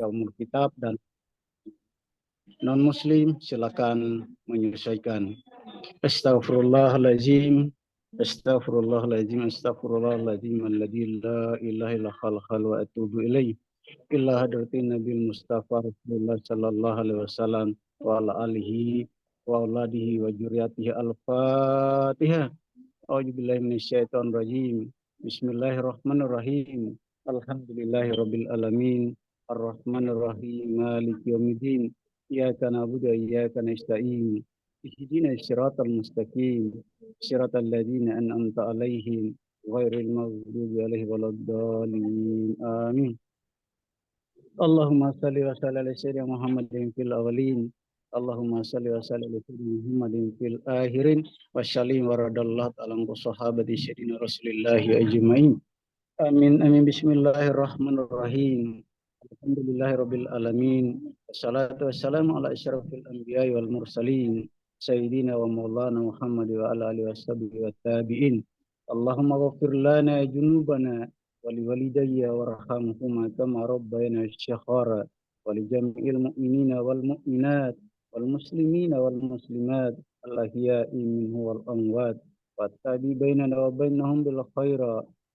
umur kitab dan non-muslim silakan menyesuaikan. Astaghfirullahaladzim, astaghfirullahaladzim, astaghfirullahaladzim, alladzi la ilaha illa khalqal wa atubu ilaih. Illa hadratin Nabi Mustafa Rasulullah sallallahu alaihi wasallam wa ala alihi wa auladihi wa dzurriyyatihi al-Fatihah. A'udzu billahi minasyaitonir rajim. Bismillahirrahmanirrahim. Alhamdulillahirabbil alamin. Arrahmanir rahim. Maliki yaumiddin. Iyyaka na'budu wa iyyaka nasta'in. Ihdinas siratal mustaqim. Siratal ladzina an'amta 'alaihim ghairil maghdubi 'alaihim waladdallin. Amin. Allahumma salli wa sallim ala sayyidina Muhammadin fil awwalin. Allahumma salli wa sallim ala sayyidina Muhammadin fil akhirin. Wa sallim wa radallahu ta'ala ala sahabati sayyidina Rasulillahi ajma'in. Amin amin. Bismillahirrahmanirrahim. Alhamdulillahirabbil alamin. Wassalatu wassalamu ala asyrafil anbiya'i wal mursalin. Sayyidina wa maulana Muhammad wa ala alihi washabihi wa tabi'in. Allahumma ghafir lana junubana ولوالدي وارحمهما كما ربيانا صغارا ولجميع المؤمنين والمؤمنات والمسلمين والمسلمات الأحياء منهم والأموات واتبع بيننا وبينهم بالخير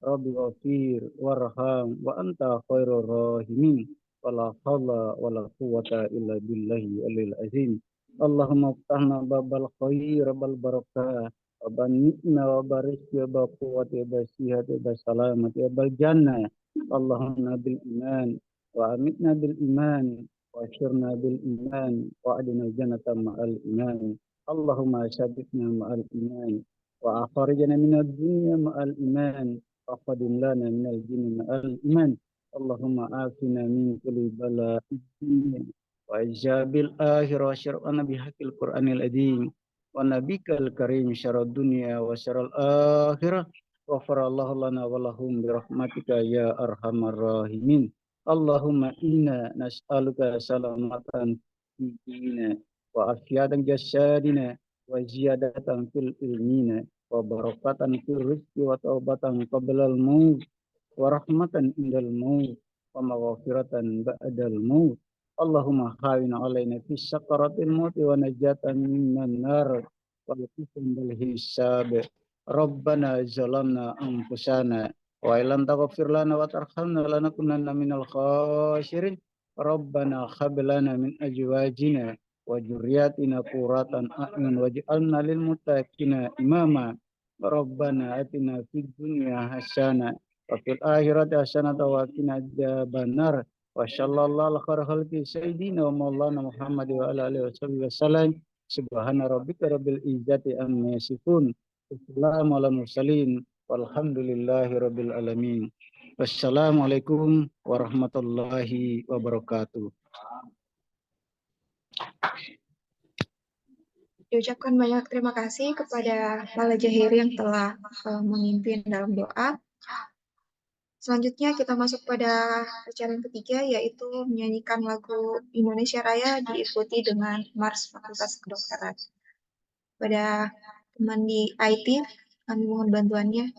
رب غفير وارحم وأنت خير الراحمين ولا حول ولا قوة إلا بالله العلي العظيم. اللهم افتحنا باب الخير والبركة وبنئنا وبارك وبقوة وبصحة وبسلامة وبالجنة. اللهم بالإيمان وأمتنا بالإيمان وأشرنا بالإيمان وأدنا الجنة مع الإيمان. اللهم ثبتنا مع الإيمان وأخرجنا من الدنيا مع الإيمان وقدم لنا من الجن مع الإيمان. اللهم عافنا من كل بلاء الدنيا وعذاب الآخرة وشرعنا بحق القرآن العظيم ونبيك الكريم شر الدنيا وشر الآخرة غفر الله لنا ولهم برحمتك يا أرحم الراحمين. اللهم إنا نسألك سلامة في ديننا وعافية جسدنا وزيادة في العلم وبركة في الرزق وتوبة قبل الموت ورحمة عند الموت ومغفرة بعد الموت. Allahumma khawin alaina fi sakaratil maut wa najatan minan nar wa latifun bil hisab. Rabbana zalamna anfusana wa illam taghfir lana wa tarhamna lanakunanna minal khasirin. Rabbana hab lana min azwajina wa dzurriyyatina qurratan a'yun waj'alna lil muttaqina imama. Rabbana atina fid dunya hasanah wa fil akhirati hasanah wa qina adzabannar. Wa sallallahu ala khalqi sayyidina wa maulana Muhammad wa ala alihi wasallam. Subhana rabbika rabbil izzati amma yasifun. Wassalamu ala mursalin walhamdulillahi rabbil alamin. Wassalamualaikum warahmatullahi wabarakatuh. Diucapkan banyak terima kasih kepada Pak Jahiri yang telah memimpin dalam doa. Selanjutnya kita masuk pada acara yang ketiga, yaitu menyanyikan lagu Indonesia Raya diikuti dengan Mars Fakultas Kedokteran. Pada teman di IT, kami mohon bantuannya.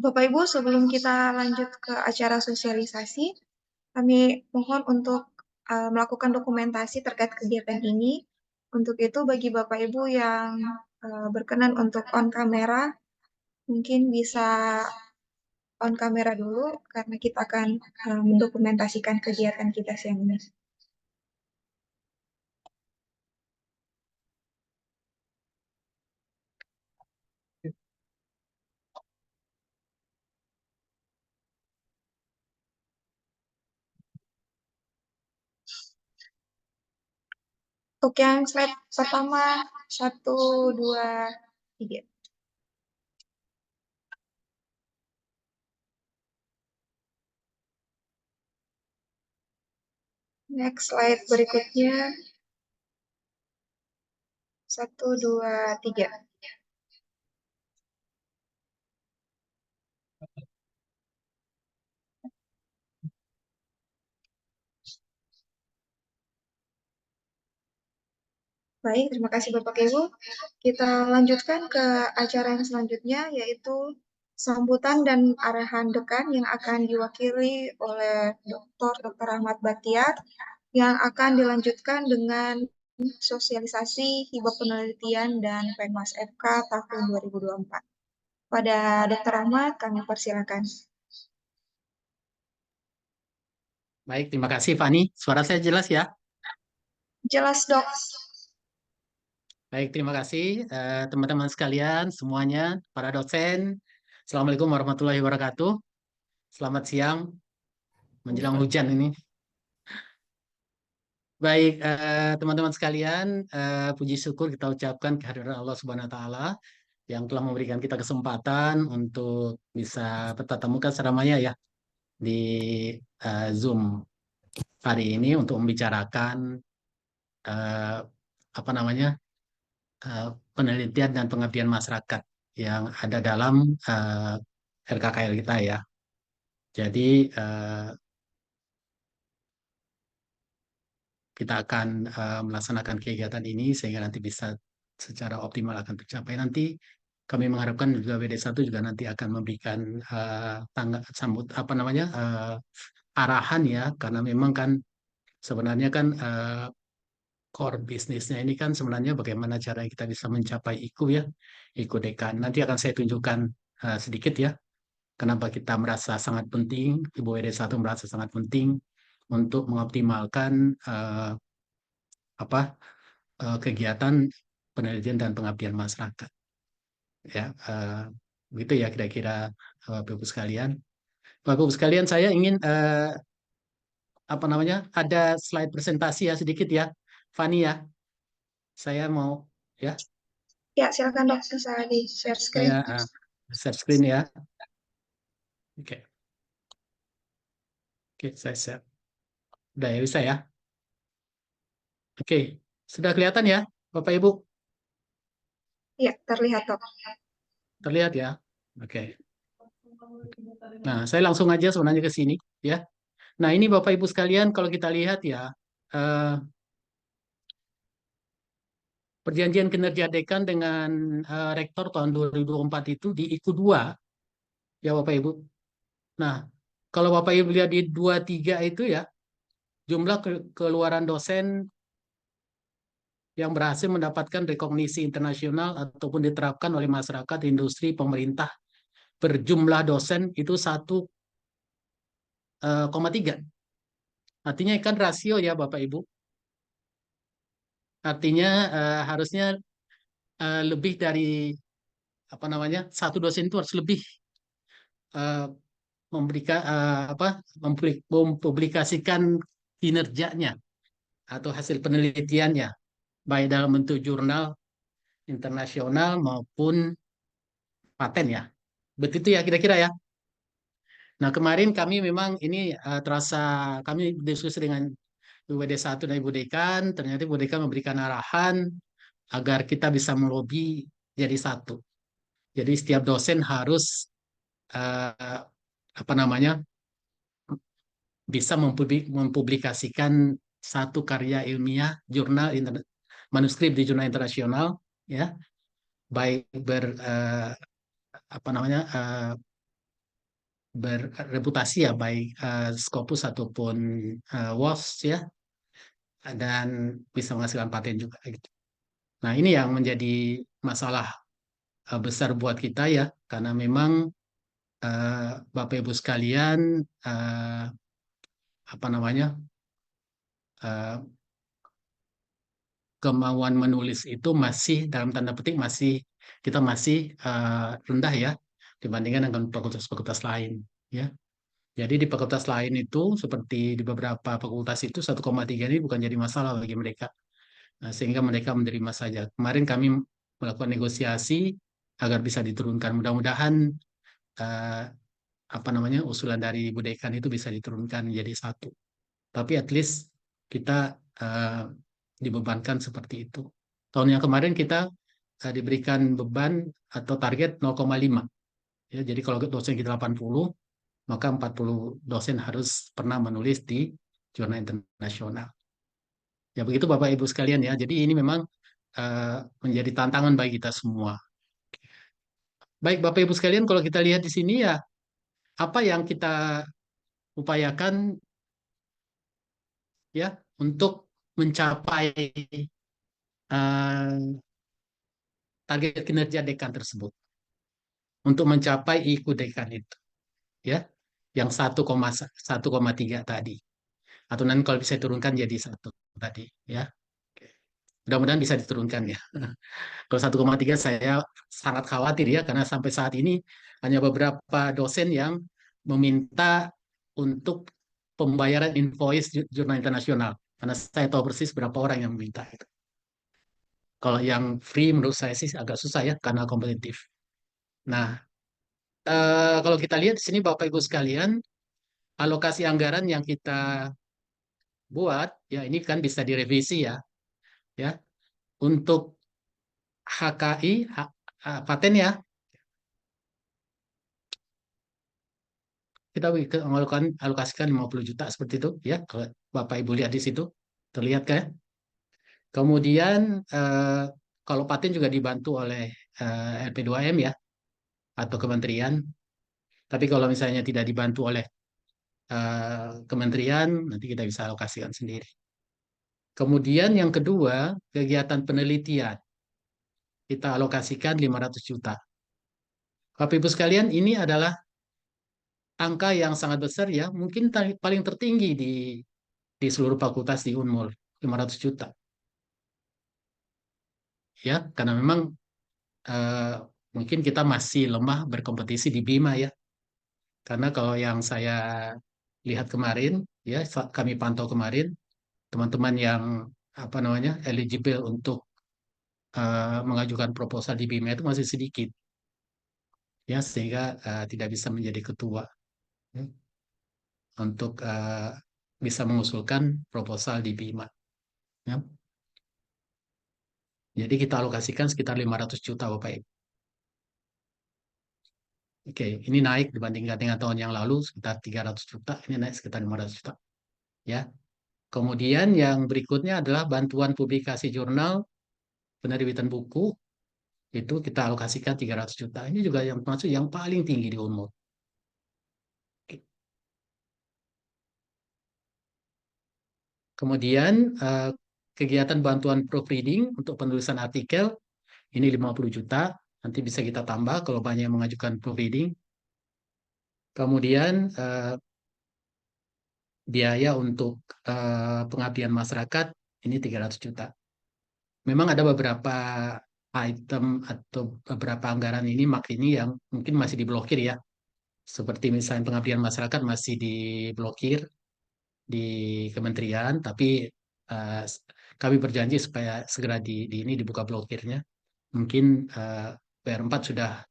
Bapak Ibu, sebelum kita lanjut ke acara sosialisasi, kami mohon untuk melakukan dokumentasi terkait kegiatan ini. Untuk itu, bagi Bapak Ibu yang berkenan untuk on kamera, mungkin bisa on kamera dulu, karena kita akan mendokumentasikan kegiatan kita siang ini. Untuk yang slide pertama, 1, 2, 3. Next slide berikutnya, 1, 2, 3. Baik, terima kasih Bapak Ibu. Kita lanjutkan ke acara yang selanjutnya, yaitu sambutan dan arahan dekan yang akan diwakili oleh Dr. Ahmad Batiar, yang akan dilanjutkan dengan sosialisasi hibah penelitian dan Penmas FK tahun 2024. Pada Dr. Ahmad, kami persilakan. Baik, terima kasih Fani. Suara saya jelas ya? Jelas, Dok. Baik, terima kasih teman-teman sekalian, semuanya, para dosen. Assalamualaikum warahmatullahi wabarakatuh. Selamat siang, menjelang hujan ini. Baik, teman-teman sekalian, puji syukur kita ucapkan kehadiran Allah Subhanahu wa Ta'ala yang telah memberikan kita kesempatan untuk bisa bertatap muka secara maya ya di Zoom hari ini untuk membicarakan eh, apa namanya penelitian dan pengabdian masyarakat yang ada dalam RKKL kita ya. Jadi kita akan melaksanakan kegiatan ini sehingga nanti bisa secara optimal akan tercapai. Nanti kami mengharapkan juga WD1 juga nanti akan memberikan sambut apa namanya arahan ya, karena memang kan sebenarnya kan core bisnisnya ini kan sebenarnya bagaimana cara kita bisa mencapai IKU ya, IKU dekan. Nanti akan saya tunjukkan sedikit ya, kenapa kita merasa sangat penting, Ibu WD1 merasa sangat penting untuk mengoptimalkan apa kegiatan penelitian dan pengabdian masyarakat. Ya, begitu ya kira-kira Bapak Ibu sekalian. Bapak Ibu sekalian, saya ingin apa namanya ada slide presentasi ya sedikit ya, Fani ya. Saya mau ya. Ya, silakan Dok, bisa di-share screen. Saya share screen ya. Oke, oke, saya share. Udah ya bisa ya. Oke, sudah kelihatan ya, Bapak Ibu? Ya, terlihat Dok. Terlihat ya. Oke. Nah, saya langsung aja sebenarnya ke sini ya. Nah, ini Bapak Ibu sekalian, kalau kita lihat ya, perjanjian kinerja dekan dengan rektor tahun 2024 itu di IKU 2, ya Bapak Ibu. Nah, kalau Bapak Ibu lihat di 23 itu ya, jumlah keluaran dosen yang berhasil mendapatkan rekognisi internasional ataupun diterapkan oleh masyarakat, industri, pemerintah berjumlah dosen itu 1,3. Artinya kan rasio ya Bapak Ibu. Artinya harusnya lebih dari apa namanya satu dosen itu harus lebih uh, memberikan mempublikasikan kinerjanya atau hasil penelitiannya baik dalam bentuk jurnal internasional maupun paten ya. Begitu ya kira-kira ya. Nah, kemarin kami memang ini terasa kami diskusi dengan WD1 dan Ibu Dekan, ternyata Ibu Dekan memberikan arahan agar kita bisa melobi jadi satu. Jadi setiap dosen harus eh, apa namanya bisa mempublikasikan satu karya ilmiah manuskrip di jurnal internasional ya, baik apa namanya berreputasi ya, baik Scopus ataupun WOS ya, dan bisa menghasilkan paten juga gitu. Nah, ini yang menjadi masalah besar buat kita ya, karena memang Bapak Ibu sekalian, apa namanya, eh, kemauan menulis itu masih dalam tanda petik masih kita masih rendah ya dibandingkan dengan fakultas-fakultas lain ya. Jadi di fakultas lain itu seperti di beberapa fakultas itu 1,3 ini bukan jadi masalah bagi mereka. Nah, sehingga mereka menerima saja. Kemarin kami melakukan negosiasi agar bisa diturunkan. Mudah-mudahan eh, apa namanya usulan dari Bu Dekan itu bisa diturunkan menjadi 1. Tapi at least kita dibebankan seperti itu. Tahun yang kemarin kita diberikan beban atau target 0,5. Ya, jadi kalau dosen kita 80, maka 40 dosen harus pernah menulis di jurnal internasional. Ya begitu Bapak Ibu sekalian ya. Jadi ini memang menjadi tantangan bagi kita semua. Baik Bapak Ibu sekalian, kalau kita lihat di sini ya, apa yang kita upayakan ya untuk mencapai eh, target kinerja dekan tersebut, untuk mencapai IQ dekan itu, ya, yang 1,3 tadi, atau nanti kalau bisa turunkan jadi 1 tadi, ya. Mudah-mudahan bisa diturunkan ya. Kalau 1,3 saya sangat khawatir ya, karena sampai saat ini hanya beberapa dosen yang meminta untuk pembayaran invoice jurnal internasional. Karena saya tahu persis berapa orang yang meminta itu. Kalau yang free menurut saya sih agak susah ya, karena kompetitif. Nah, kalau kita lihat di sini Bapak Ibu sekalian, alokasi anggaran yang kita buat, ya ini kan bisa direvisi ya. Untuk HKI, paten ya, kita alokasikan 50 juta seperti itu ya. Kalau Bapak Ibu lihat di situ, terlihat kan? Kemudian kalau paten juga dibantu oleh LP2M ya, atau kementerian. Tapi kalau misalnya tidak dibantu oleh kementerian, nanti kita bisa alokasikan sendiri. Kemudian yang kedua, kegiatan penelitian. Kita alokasikan 500 juta. Bapak Ibu sekalian, ini adalah angka yang sangat besar ya, mungkin paling tertinggi di seluruh fakultas di Unmul, 500 juta. Ya, karena memang eh, mungkin kita masih lemah berkompetisi di BIMA ya. Karena kalau yang saya lihat kemarin, ya kami pantau kemarin, teman-teman yang apa namanya eligible untuk mengajukan proposal di BIMA itu masih sedikit, ya sehingga tidak bisa menjadi ketua ya, untuk bisa mengusulkan proposal di BIMA. Ya. Jadi kita alokasikan sekitar 500 juta Bapak Ibu. Oke, ini naik dibandingkan dengan tahun yang lalu sekitar 300 juta, ini naik sekitar 500 juta. Ya. Kemudian yang berikutnya adalah bantuan publikasi jurnal, penerbitan buku, itu kita alokasikan 300 juta. Ini juga yang termasuk yang paling tinggi di Unmul. Kemudian kegiatan bantuan proofreading untuk penulisan artikel, ini 50 juta. Nanti bisa kita tambah kalau banyak yang mengajukan proofreading. Kemudian biaya untuk pengabdian masyarakat, ini 300 juta. Memang ada beberapa item atau beberapa anggaran ini ini yang mungkin masih diblokir ya. Seperti misalnya pengabdian masyarakat masih diblokir di kementerian, tapi eh, kami berjanji supaya segera di ini dibuka blokirnya. Mungkin PR4 sudah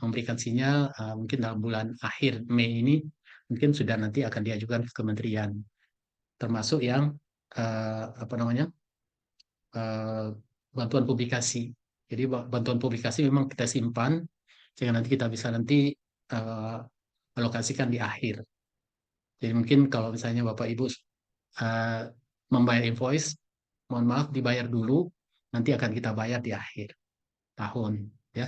memberikan sinyal mungkin dalam bulan akhir Mei ini mungkin sudah nanti akan diajukan ke kementerian, termasuk yang apa namanya eh, bantuan publikasi. Jadi bantuan publikasi memang kita simpan sehingga nanti kita bisa nanti eh, alokasikan di akhir. Jadi mungkin kalau misalnya Bapak Ibu eh, membayar invoice, mohon maaf dibayar dulu, nanti akan kita bayar di akhir tahun ya.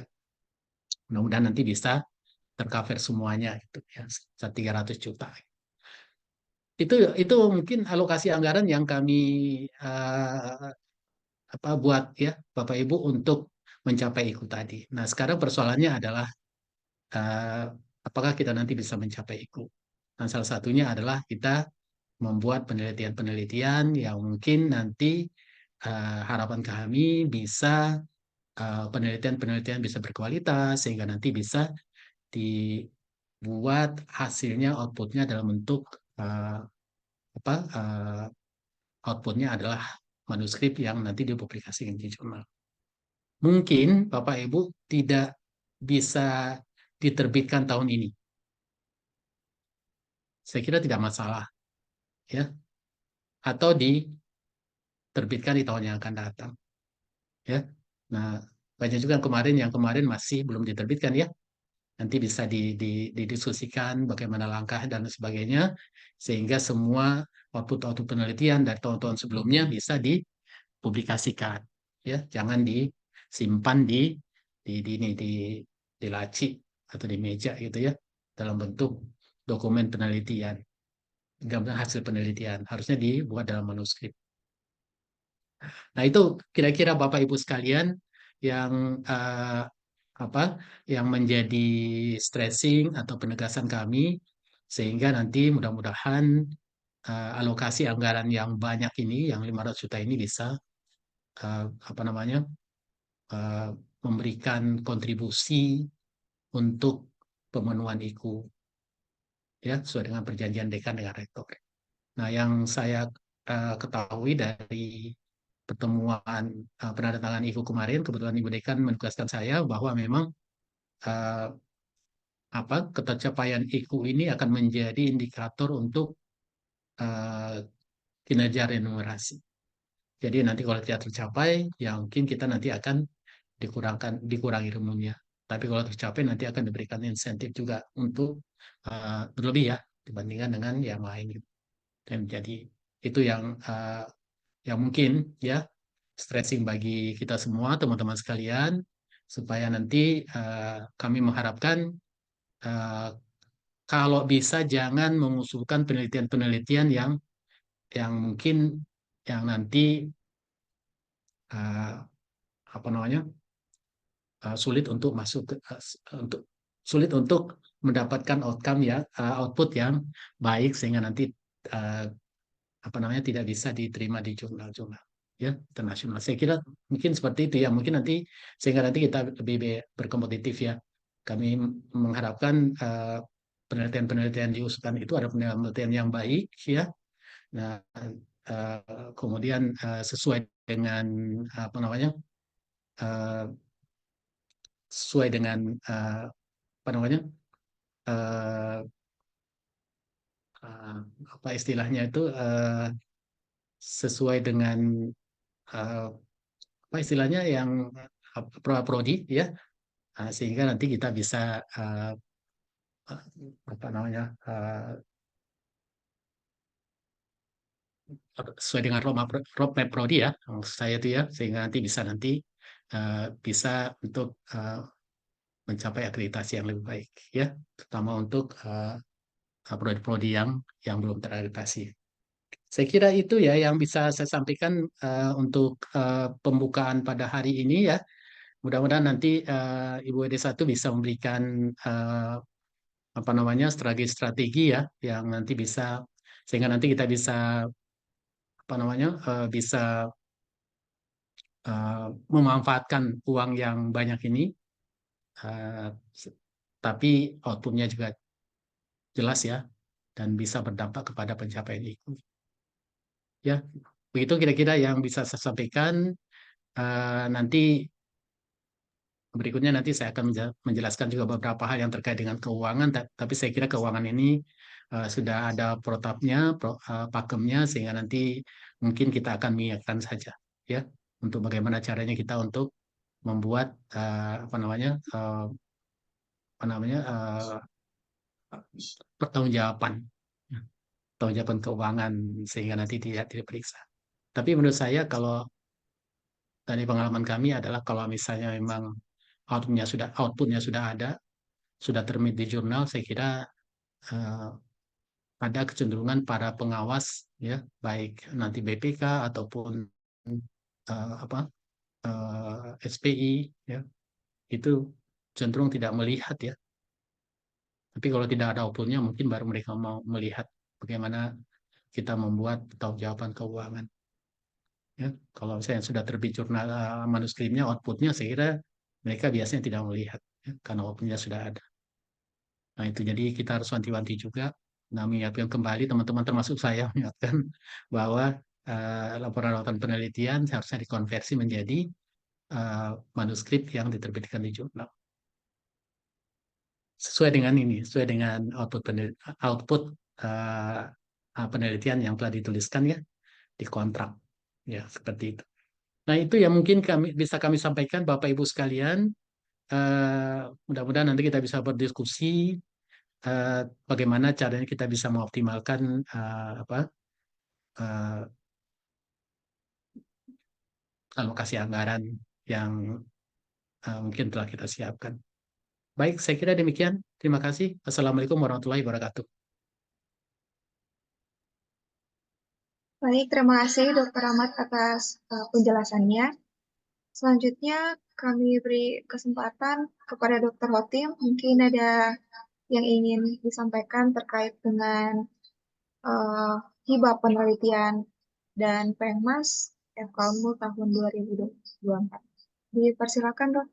Mudah-mudahan nanti bisa tercover semuanya gitu ya, 300 juta. Itu mungkin alokasi anggaran yang kami buat ya Bapak Ibu untuk mencapai IKU tadi. Nah, sekarang persoalannya adalah eh, apakah kita nanti bisa mencapai IKU. Nah, salah satunya adalah kita membuat penelitian-penelitian yang mungkin nanti harapan kami bisa penelitian-penelitian bisa berkualitas sehingga nanti bisa dibuat hasilnya outputnya dalam bentuk apa outputnya adalah manuskrip yang nanti dipublikasikan di jurnal. Mungkin Bapak Ibu tidak bisa diterbitkan tahun ini. Saya kira tidak masalah, ya. Atau diterbitkan di tahun yang akan datang, ya. Nah, banyak juga yang kemarin masih belum diterbitkan, ya. Nanti bisa didiskusikan bagaimana langkah dan sebagainya, sehingga semua output penelitian dari tahun-tahun sebelumnya bisa dipublikasikan, ya. Jangan disimpan di laci atau di meja gitu ya, dalam bentuk dokumen penelitian, gambar hasil penelitian harusnya dibuat dalam manuskrip. Nah, itu kira-kira Bapak Ibu sekalian yang yang menjadi stressing atau penegasan kami, sehingga nanti mudah-mudahan alokasi anggaran yang banyak ini, yang 500 juta ini bisa uh, apa namanya uh, memberikan kontribusi untuk pemenuhan IKU, ya, sesuai dengan perjanjian dekan dengan rektor. Nah, yang saya ketahui dari pertemuan penandatangan IKU kemarin, kebetulan Ibu Dekan menugaskan saya bahwa memang uh, ketercapaian IKU ini akan menjadi indikator untuk uh, kinerja remunerasi. Jadi nanti kalau tidak tercapai, ya mungkin kita nanti akan dikurangi remunya. Tapi kalau tercapai nanti akan diberikan insentif juga untuk berlebih ya dibandingkan dengan yang lain. Dan jadi itu yang mungkin ya stressing bagi kita semua teman-teman sekalian, supaya nanti kami mengharapkan uh, kalau bisa jangan mengusulkan penelitian-penelitian yang mungkin yang nanti uh, apa namanya sulit untuk masuk untuk sulit untuk mendapatkan output yang baik sehingga nanti uh, tidak bisa diterima di jurnal-jurnal ya internasional. Saya kira mungkin seperti itu ya, mungkin nanti sehingga nanti kita lebih berkompetitif ya. Kami mengharapkan penelitian-penelitian diusulkan itu ada penelitian yang baik ya. Nah, kemudian sesuai dengan apa namanya sesuai dengan apa namanya apa istilahnya itu sesuai dengan apa istilahnya yang prodi ya, sehingga nanti kita bisa apa namanya sesuai dengan roadmap prodi ya, maksud saya itu ya, sehingga nanti bisa untuk mencapai akreditasi yang lebih baik ya, terutama untuk prodi-prodi yang belum terakreditasi. Saya kira itu ya yang bisa saya sampaikan untuk pembukaan pada hari ini ya. Mudah-mudahan nanti Ibu WD1 bisa memberikan apa namanya strategi-strategi ya yang nanti bisa sehingga nanti kita bisa apa namanya bisa memanfaatkan uang yang banyak ini, uh, tapi outputnya juga jelas ya dan bisa berdampak kepada pencapaian itu. Ya, begitu kira-kira yang bisa saya sampaikan. Nanti berikutnya nanti saya akan menjelaskan juga beberapa hal yang terkait dengan keuangan, tapi saya kira keuangan ini sudah ada protapnya, pakemnya, sehingga nanti mungkin kita akan mengingatkan saja, ya, untuk bagaimana caranya kita untuk membuat pertanggungjawaban, pertanggungjawaban keuangan sehingga nanti tidak diperiksa. Tapi menurut saya kalau dari pengalaman kami adalah kalau misalnya memang outputnya sudah ada, sudah terbit di jurnal, saya kira ada kecenderungan para pengawas, ya, baik nanti BPK ataupun apa SPI, ya, itu cenderung tidak melihat, ya. Tapi kalau tidak ada outputnya, mungkin baru mereka mau melihat bagaimana kita membuat pertanggungjawaban keuangan. Ya, kalau misalnya sudah terbit jurnal manuskripnya, outputnya, saya kira mereka biasanya tidak melihat, ya, karena outputnya sudah ada. Nah itu jadi kita harus wanti-wanti juga. Nah, mengingatkan kembali teman-teman termasuk saya mengingatkan bahwa laporan-laporan penelitian seharusnya dikonversi menjadi manuskrip yang diterbitkan di jurnal. Sesuai dengan ini, sesuai dengan output penelitian yang telah dituliskan, ya, di kontrak, ya, seperti itu. Nah itu yang mungkin bisa kami sampaikan Bapak Ibu sekalian. Mudah-mudahan nanti kita bisa berdiskusi bagaimana caranya kita bisa mengoptimalkan alokasi anggaran yang mungkin telah kita siapkan. Baik, saya kira demikian. Terima kasih. Assalamualaikum warahmatullahi wabarakatuh. Baik, terima kasih Dr. Ahmad atas penjelasannya. Selanjutnya kami beri kesempatan kepada Dr. Hotim. Mungkin ada yang ingin disampaikan terkait dengan hibah penelitian dan Pengmas FKMU tahun 2024. Dipersilakan, Dok.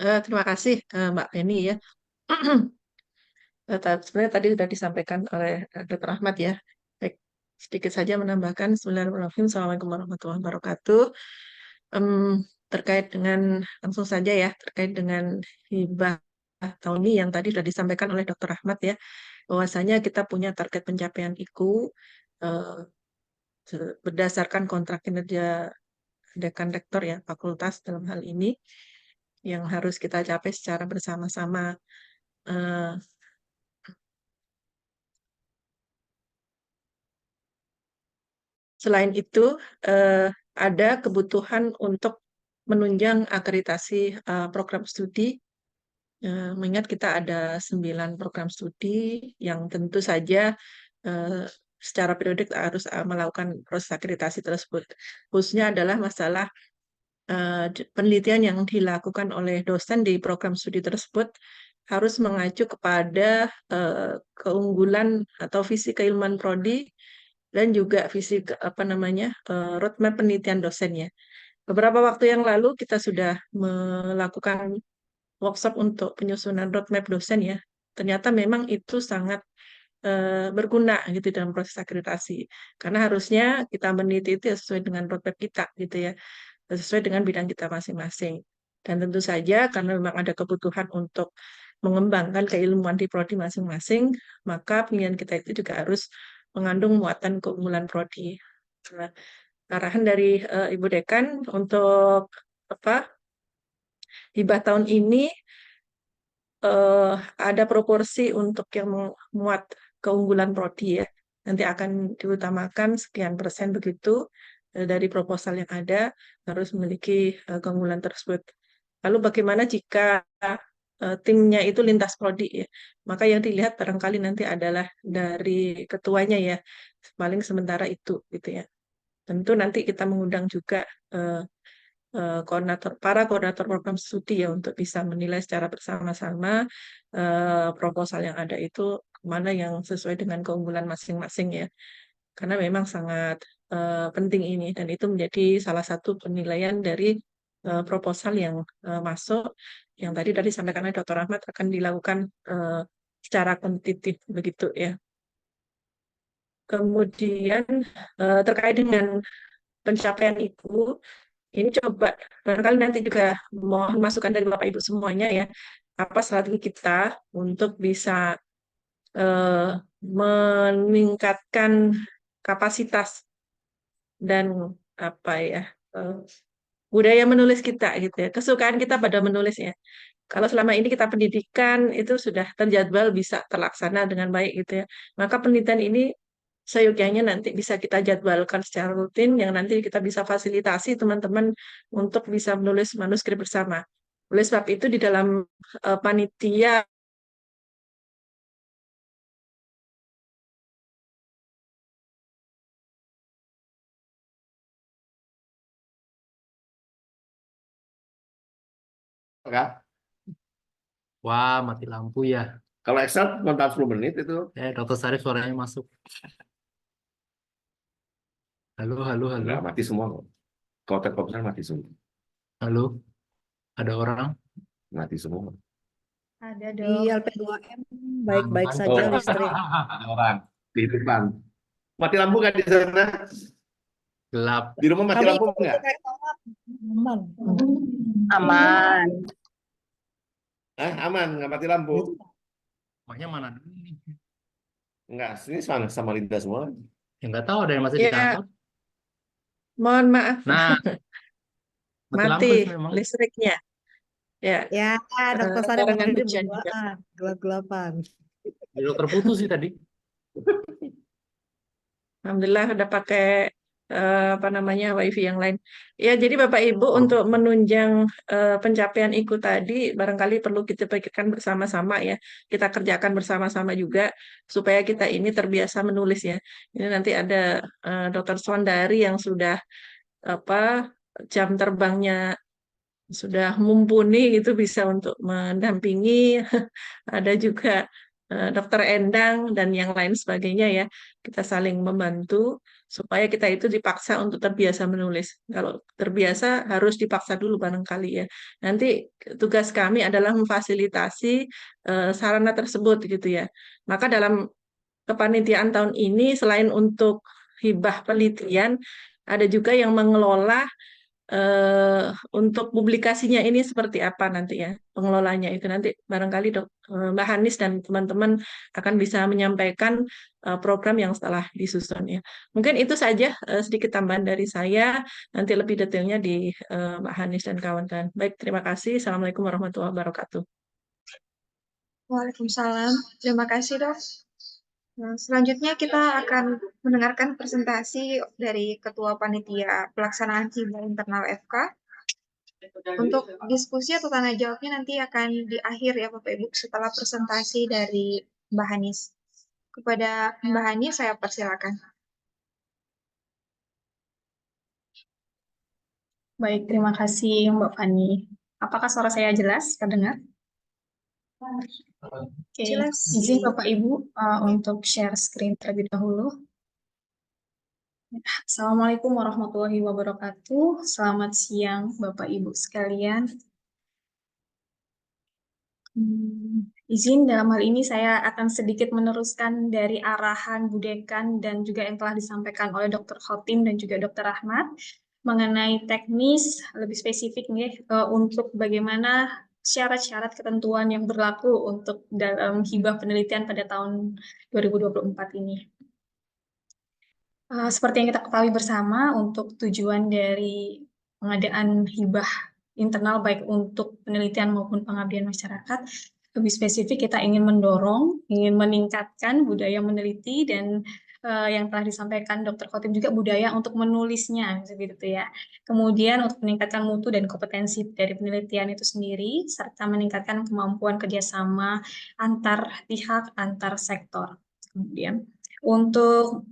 Terima kasih Mbak Penny, ya. Sebenarnya tadi sudah disampaikan oleh Dr. Ahmad, ya. Baik, sedikit saja menambahkan. Bismillahirrahmanirrahim. Assalamualaikum warahmatullahi wabarakatuh. Terkait dengan, langsung saja ya, terkait dengan hibah tahun ini yang tadi sudah disampaikan oleh Dr. Ahmad, ya, bahwasanya kita punya target pencapaian IKU berdasarkan kontrak kinerja dekan rektor, ya, fakultas dalam hal ini, yang harus kita capai secara bersama-sama. Selain itu, ada kebutuhan untuk menunjang akreditasi program studi. Mengingat kita ada 9 program studi yang tentu saja secara periodik harus melakukan proses akreditasi tersebut. Khususnya adalah masalah penelitian yang dilakukan oleh dosen di program studi tersebut harus mengacu kepada keunggulan atau visi keilmuan prodi dan juga visi roadmap penelitian dosennya. Beberapa waktu yang lalu kita sudah melakukan workshop untuk penyusunan roadmap dosen, ya. Ternyata memang itu sangat berguna gitu dalam proses akreditasi. Karena harusnya kita meneliti itu sesuai dengan roadmap kita gitu, ya. Sesuai dengan bidang kita masing-masing. Dan tentu saja karena memang ada kebutuhan untuk mengembangkan keilmuan di prodi masing-masing, maka pilihan kita itu juga harus mengandung muatan keunggulan prodi. Nah, arahan dari Ibu Dekan untuk hibah tahun ini ada proporsi untuk yang memuat keunggulan prodi, ya. Nanti akan diutamakan sekian persen begitu dari proposal yang ada harus memiliki keunggulan tersebut. Lalu bagaimana jika timnya itu lintas prodi, ya? Maka yang dilihat barangkali nanti adalah dari ketuanya, ya. Paling sementara itu gitu, ya. Tentu nanti kita mengundang juga para koordinator program studi, ya, untuk bisa menilai secara bersama-sama proposal yang ada itu mana yang sesuai dengan keunggulan masing-masing, ya. Karena memang sangat penting ini dan itu menjadi salah satu penilaian dari proposal yang masuk yang tadi disampaikan oleh Dr. Ahmad akan dilakukan secara kompetitif begitu, ya. Kemudian terkait dengan pencapaian itu, ini coba barangkali nanti juga mohon masukan dari Bapak Ibu semuanya, ya, apa strategi kita untuk bisa meningkatkan kapasitas dan budaya menulis kita gitu, ya, kesukaan kita pada menulis, ya. Kalau selama ini kita pendidikan itu sudah terjadwal bisa terlaksana dengan baik gitu, ya. Maka penelitian ini seyogyanya nanti bisa kita jadwalkan secara rutin yang nanti kita bisa fasilitasi teman-teman untuk bisa menulis manuskrip bersama. Oleh sebab itu di dalam panitia Kak, Wah, mati lampu ya. kalau Excel cuma 10 menit itu. Dokter Sarif suaranya masuk. Halo, halo, halo. Enggak, mati semua kok. Kalau Telkomsel mati semua. Halo, ada orang? Mati semua. Ada Di dong. LP2M baik-baik Aman. saja Oh, listrik. ada orang di depan. Mati lampu nggak di sana? Gelap. Di rumah mati Kami lampu nggak? aman. Aman. Aman, nggak mati lampu. Rumahnya mana dulu nih? Enggak, sini sama Linda semua. Ya nggak tahu, ada yang masih di Ya. kantor. mohon maaf Nah, mati lampu mati memang. listriknya. Ya, Ya, Dokter Sarif barengan sendiri hujan juga. berduaan, gelap-gelapan. Di dokter putus sih tadi. Alhamdulillah udah pakai apa namanya wifi yang lain. Ya, jadi Bapak Ibu untuk menunjang pencapaian IKU tadi barangkali perlu kita pikirkan bersama-sama ya. Kita kerjakan bersama-sama juga supaya kita ini terbiasa menulis ya. Ini nanti ada Dr. Swandari yang sudah apa jam terbangnya sudah mumpuni itu bisa untuk mendampingi. Ada juga Dokter Endang dan yang lain sebagainya ya. Kita saling membantu supaya kita itu dipaksa untuk terbiasa menulis. Kalau terbiasa harus dipaksa dulu barangkali ya. Nanti tugas kami adalah memfasilitasi sarana tersebut gitu ya. Maka dalam kepanitiaan tahun ini selain untuk hibah penelitian, ada juga yang mengelola untuk publikasinya ini seperti apa nanti ya pengelolanya itu nanti barangkali Mbak Hanis dan teman-teman akan bisa menyampaikan program yang setelah disusun ya. Mungkin itu saja sedikit tambahan dari saya. Nanti lebih detailnya di Mbak Hanis dan kawan-kawan. Baik, terima kasih. Assalamualaikum warahmatullahi wabarakatuh. Waalaikumsalam. Terima kasih, Dok. Nah, selanjutnya kita akan mendengarkan presentasi dari Ketua Panitia Pelaksanaan Hibah Internal FK. Untuk diskusi atau tanya jawabnya nanti akan di akhir ya Bapak Ibu setelah presentasi dari Mbak Hanis. Kepada Mbak Hanis saya persilakan. Baik, terima kasih Mbak Fani. Apakah suara saya jelas, terdengar? Oke, Jelas. izin Bapak Ibu untuk share screen terlebih dahulu. Assalamualaikum warahmatullahi wabarakatuh. Selamat siang Bapak Ibu sekalian. Izin dalam hal ini saya akan sedikit meneruskan dari arahan Bu Dekan dan juga yang telah disampaikan oleh Dr. Khotim dan juga Dr. Ahmad mengenai teknis lebih spesifik nih untuk bagaimana syarat-syarat ketentuan yang berlaku untuk dalam hibah penelitian pada tahun 2024 ini. Seperti yang kita ketahui bersama, untuk tujuan dari pengadaan hibah internal baik untuk penelitian maupun pengabdian masyarakat, lebih spesifik kita ingin mendorong, ingin meningkatkan budaya meneliti dan yang telah disampaikan Dr. Khotim juga budaya untuk menulisnya, seperti ya. Kemudian untuk meningkatkan mutu dan kompetensi dari penelitian itu sendiri, serta meningkatkan kemampuan kerjasama antar pihak, antar sektor. Kemudian untuk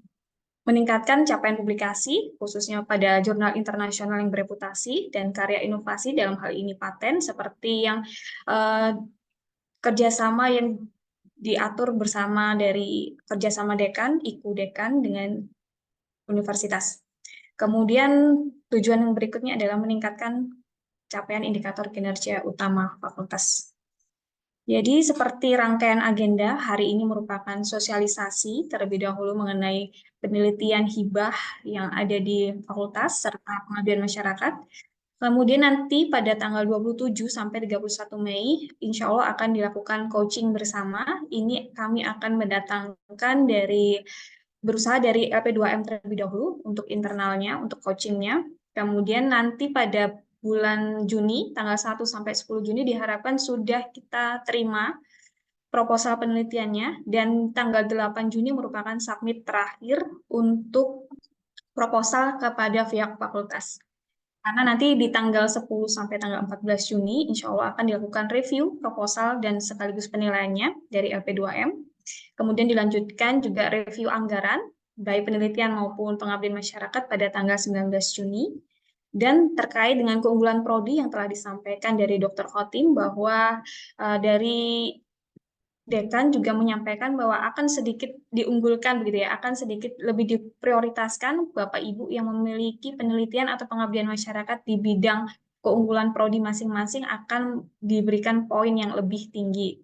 meningkatkan capaian publikasi, khususnya pada jurnal internasional yang bereputasi dan karya inovasi dalam hal ini paten, seperti yang kerjasama yang diatur bersama dari kerjasama dekan, IKU dekan dengan universitas. Kemudian tujuan yang berikutnya adalah meningkatkan capaian indikator kinerja utama fakultas. Jadi seperti rangkaian agenda, hari ini merupakan sosialisasi terlebih dahulu mengenai penelitian hibah yang ada di fakultas serta pengabdian masyarakat. Kemudian nanti pada tanggal 27 sampai 31 Mei, insya Allah akan dilakukan coaching bersama. Ini kami akan mendatangkan berusaha dari LP2M terlebih dahulu untuk internalnya, untuk coachingnya. Kemudian nanti pada bulan Juni, tanggal 1 sampai 10 Juni diharapkan sudah kita terima proposal penelitiannya dan tanggal 8 Juni merupakan submit terakhir untuk proposal kepada pihak fakultas. Karena nanti di tanggal 10 sampai tanggal 14 Juni, insya Allah akan dilakukan review proposal dan sekaligus penilaiannya dari LP2M. Kemudian dilanjutkan juga review anggaran, baik penelitian maupun pengabdian masyarakat pada tanggal 19 Juni. Dan terkait dengan keunggulan prodi yang telah disampaikan dari Dr. Khotim bahwa dari Dekan juga menyampaikan bahwa akan sedikit diunggulkan begitu ya, akan sedikit lebih diprioritaskan Bapak Ibu yang memiliki penelitian atau pengabdian masyarakat di bidang keunggulan prodi masing-masing akan diberikan poin yang lebih tinggi.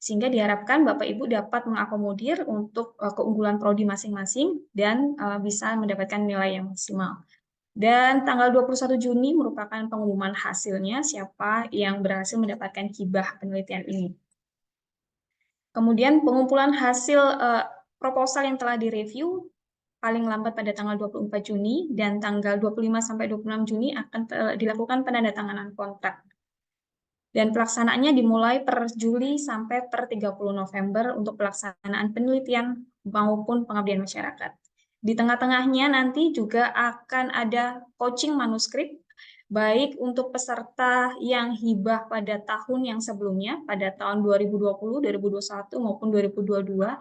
Sehingga diharapkan Bapak Ibu dapat mengakomodir untuk keunggulan prodi masing-masing dan bisa mendapatkan nilai yang maksimal. Dan tanggal 21 Juni merupakan pengumuman hasilnya siapa yang berhasil mendapatkan hibah penelitian ini. Kemudian pengumpulan hasil proposal yang telah direview paling lambat pada tanggal 24 Juni dan tanggal 25 sampai 26 Juni akan dilakukan penandatanganan kontrak. Dan pelaksanaannya dimulai per Juli sampai per 30 November untuk pelaksanaan penelitian maupun pengabdian masyarakat. Di tengah-tengahnya nanti juga akan ada coaching manuskrip baik untuk peserta yang hibah pada tahun yang sebelumnya, pada tahun 2020, 2021, maupun 2022,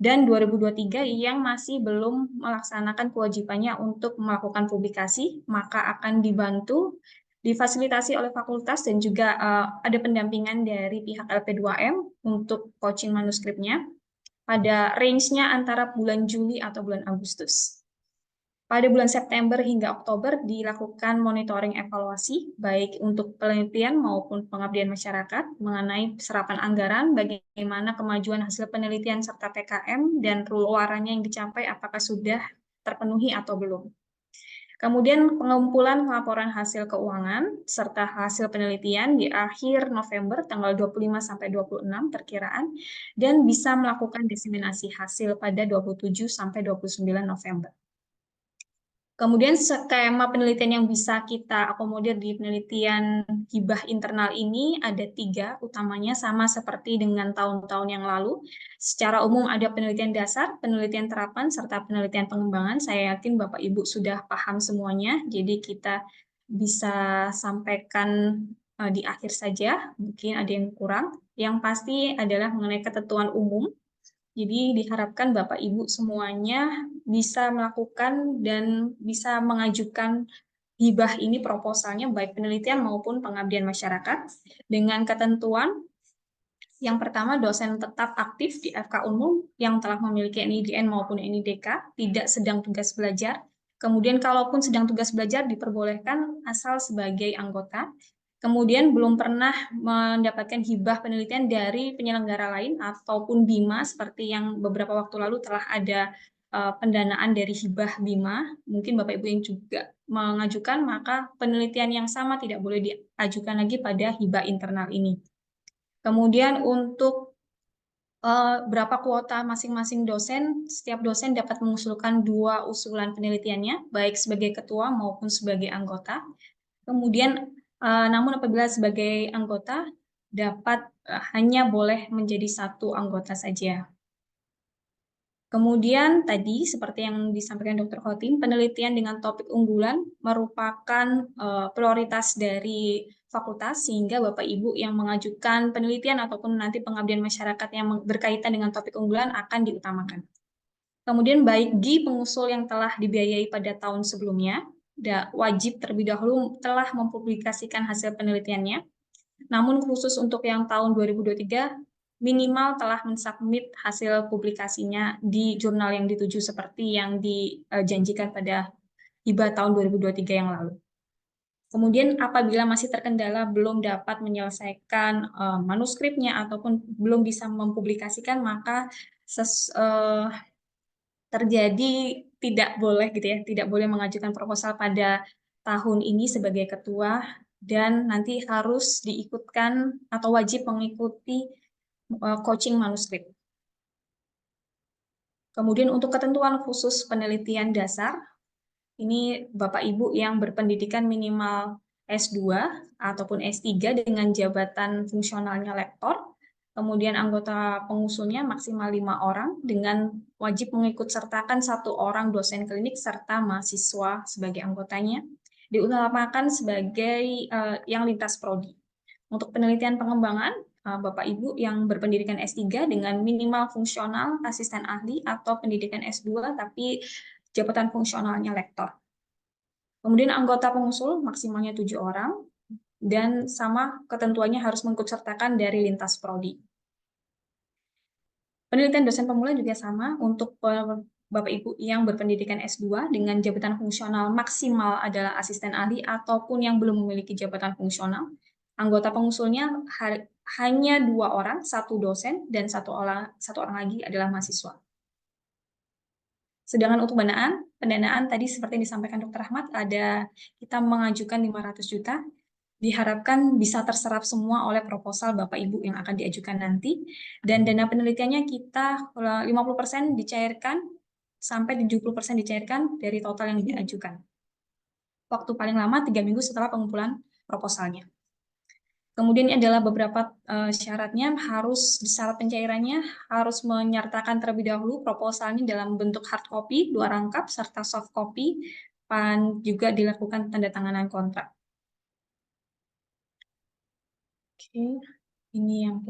dan 2023 yang masih belum melaksanakan kewajibannya untuk melakukan publikasi, maka akan dibantu, difasilitasi oleh fakultas, dan juga ada pendampingan dari pihak LP2M untuk coaching manuskripnya, pada range-nya antara bulan Juli atau bulan Agustus. Pada bulan September hingga Oktober dilakukan monitoring evaluasi, baik untuk penelitian maupun pengabdian masyarakat, mengenai serapan anggaran, bagaimana kemajuan hasil penelitian serta PKM, dan ruaranya yang dicapai apakah sudah terpenuhi atau belum. Kemudian pengumpulan laporan hasil keuangan, serta hasil penelitian di akhir November, tanggal 25 sampai 26 perkiraan, dan bisa melakukan diseminasi hasil pada 27 sampai 29 November. Kemudian skema penelitian yang bisa kita akomodir di penelitian hibah internal ini ada 3, utamanya sama seperti dengan tahun-tahun yang lalu. Secara umum ada penelitian dasar, penelitian terapan, serta penelitian pengembangan. Saya yakin Bapak Ibu sudah paham semuanya, jadi kita bisa sampaikan di akhir saja, mungkin ada yang kurang. Yang pasti adalah mengenai ketentuan umum. Jadi diharapkan Bapak Ibu semuanya bisa melakukan dan bisa mengajukan hibah ini proposalnya baik penelitian maupun pengabdian masyarakat dengan ketentuan yang pertama, dosen tetap aktif di FK Unmul yang telah memiliki NIDN maupun NIDK, tidak sedang tugas belajar. Kemudian kalaupun sedang tugas belajar diperbolehkan asal sebagai anggota. Kemudian belum pernah mendapatkan hibah penelitian dari penyelenggara lain ataupun BIMA seperti yang beberapa waktu lalu telah ada pendanaan dari hibah BIMA. Mungkin Bapak Ibu yang juga mengajukan, maka penelitian yang sama tidak boleh diajukan lagi pada hibah internal ini. Kemudian untuk berapa kuota masing-masing dosen, setiap dosen dapat mengusulkan 2 usulan penelitiannya, baik sebagai ketua maupun sebagai anggota. Kemudian namun apabila sebagai anggota dapat hanya boleh menjadi 1 anggota saja. Kemudian tadi seperti yang disampaikan Dr. Khotim, penelitian dengan topik unggulan merupakan prioritas dari fakultas sehingga Bapak Ibu yang mengajukan penelitian ataupun nanti pengabdian masyarakat yang berkaitan dengan topik unggulan akan diutamakan. Kemudian bagi pengusul yang telah dibiayai pada tahun sebelumnya, wajib terlebih dahulu telah mempublikasikan hasil penelitiannya. Namun khusus untuk yang tahun 2023, minimal telah mensubmit hasil publikasinya di jurnal yang dituju seperti yang dijanjikan pada hibah tahun 2023 yang lalu. Kemudian apabila masih terkendala belum dapat menyelesaikan manuskripnya ataupun belum bisa mempublikasikan, maka terjadi tidak boleh gitu ya, tidak boleh mengajukan proposal pada tahun ini sebagai ketua dan nanti harus diikutkan atau wajib mengikuti coaching manuskrip. Kemudian untuk ketentuan khusus penelitian dasar, ini Bapak Ibu yang berpendidikan minimal S2 ataupun S3 dengan jabatan fungsionalnya lektor, kemudian anggota pengusulnya maksimal 5 orang dengan wajib mengikut sertakan 1 orang dosen klinik serta mahasiswa sebagai anggotanya. diutamakan sebagai yang lintas prodi. Untuk penelitian pengembangan, Bapak Ibu yang berpendidikan S3 dengan minimal fungsional asisten ahli atau pendidikan S2 tapi jabatan fungsionalnya lektor. Kemudian anggota pengusul maksimalnya 7 orang dan sama ketentuannya harus mengikutsertakan dari lintas prodi. Penelitian dosen pemula juga sama untuk Bapak Ibu yang berpendidikan S2 dengan jabatan fungsional maksimal adalah asisten ahli ataupun yang belum memiliki jabatan fungsional. Anggota pengusulnya hanya 2 orang, 1 dosen dan satu orang lagi adalah mahasiswa. Sedangkan untuk pendanaan tadi seperti yang disampaikan Dr. Ahmad, kita mengajukan 500 juta, diharapkan bisa terserap semua oleh proposal Bapak Ibu yang akan diajukan nanti, dan dana penelitiannya kita 50% dicairkan, sampai 70% dicairkan dari total yang diajukan. Waktu paling lama 3 minggu setelah pengumpulan proposalnya. Kemudian ini adalah beberapa syaratnya, syarat pencairannya harus menyertakan terlebih dahulu proposalnya dalam bentuk hard copy 2 rangkap serta soft copy, dan juga dilakukan tanda tanganan kontrak. Oke, ini yang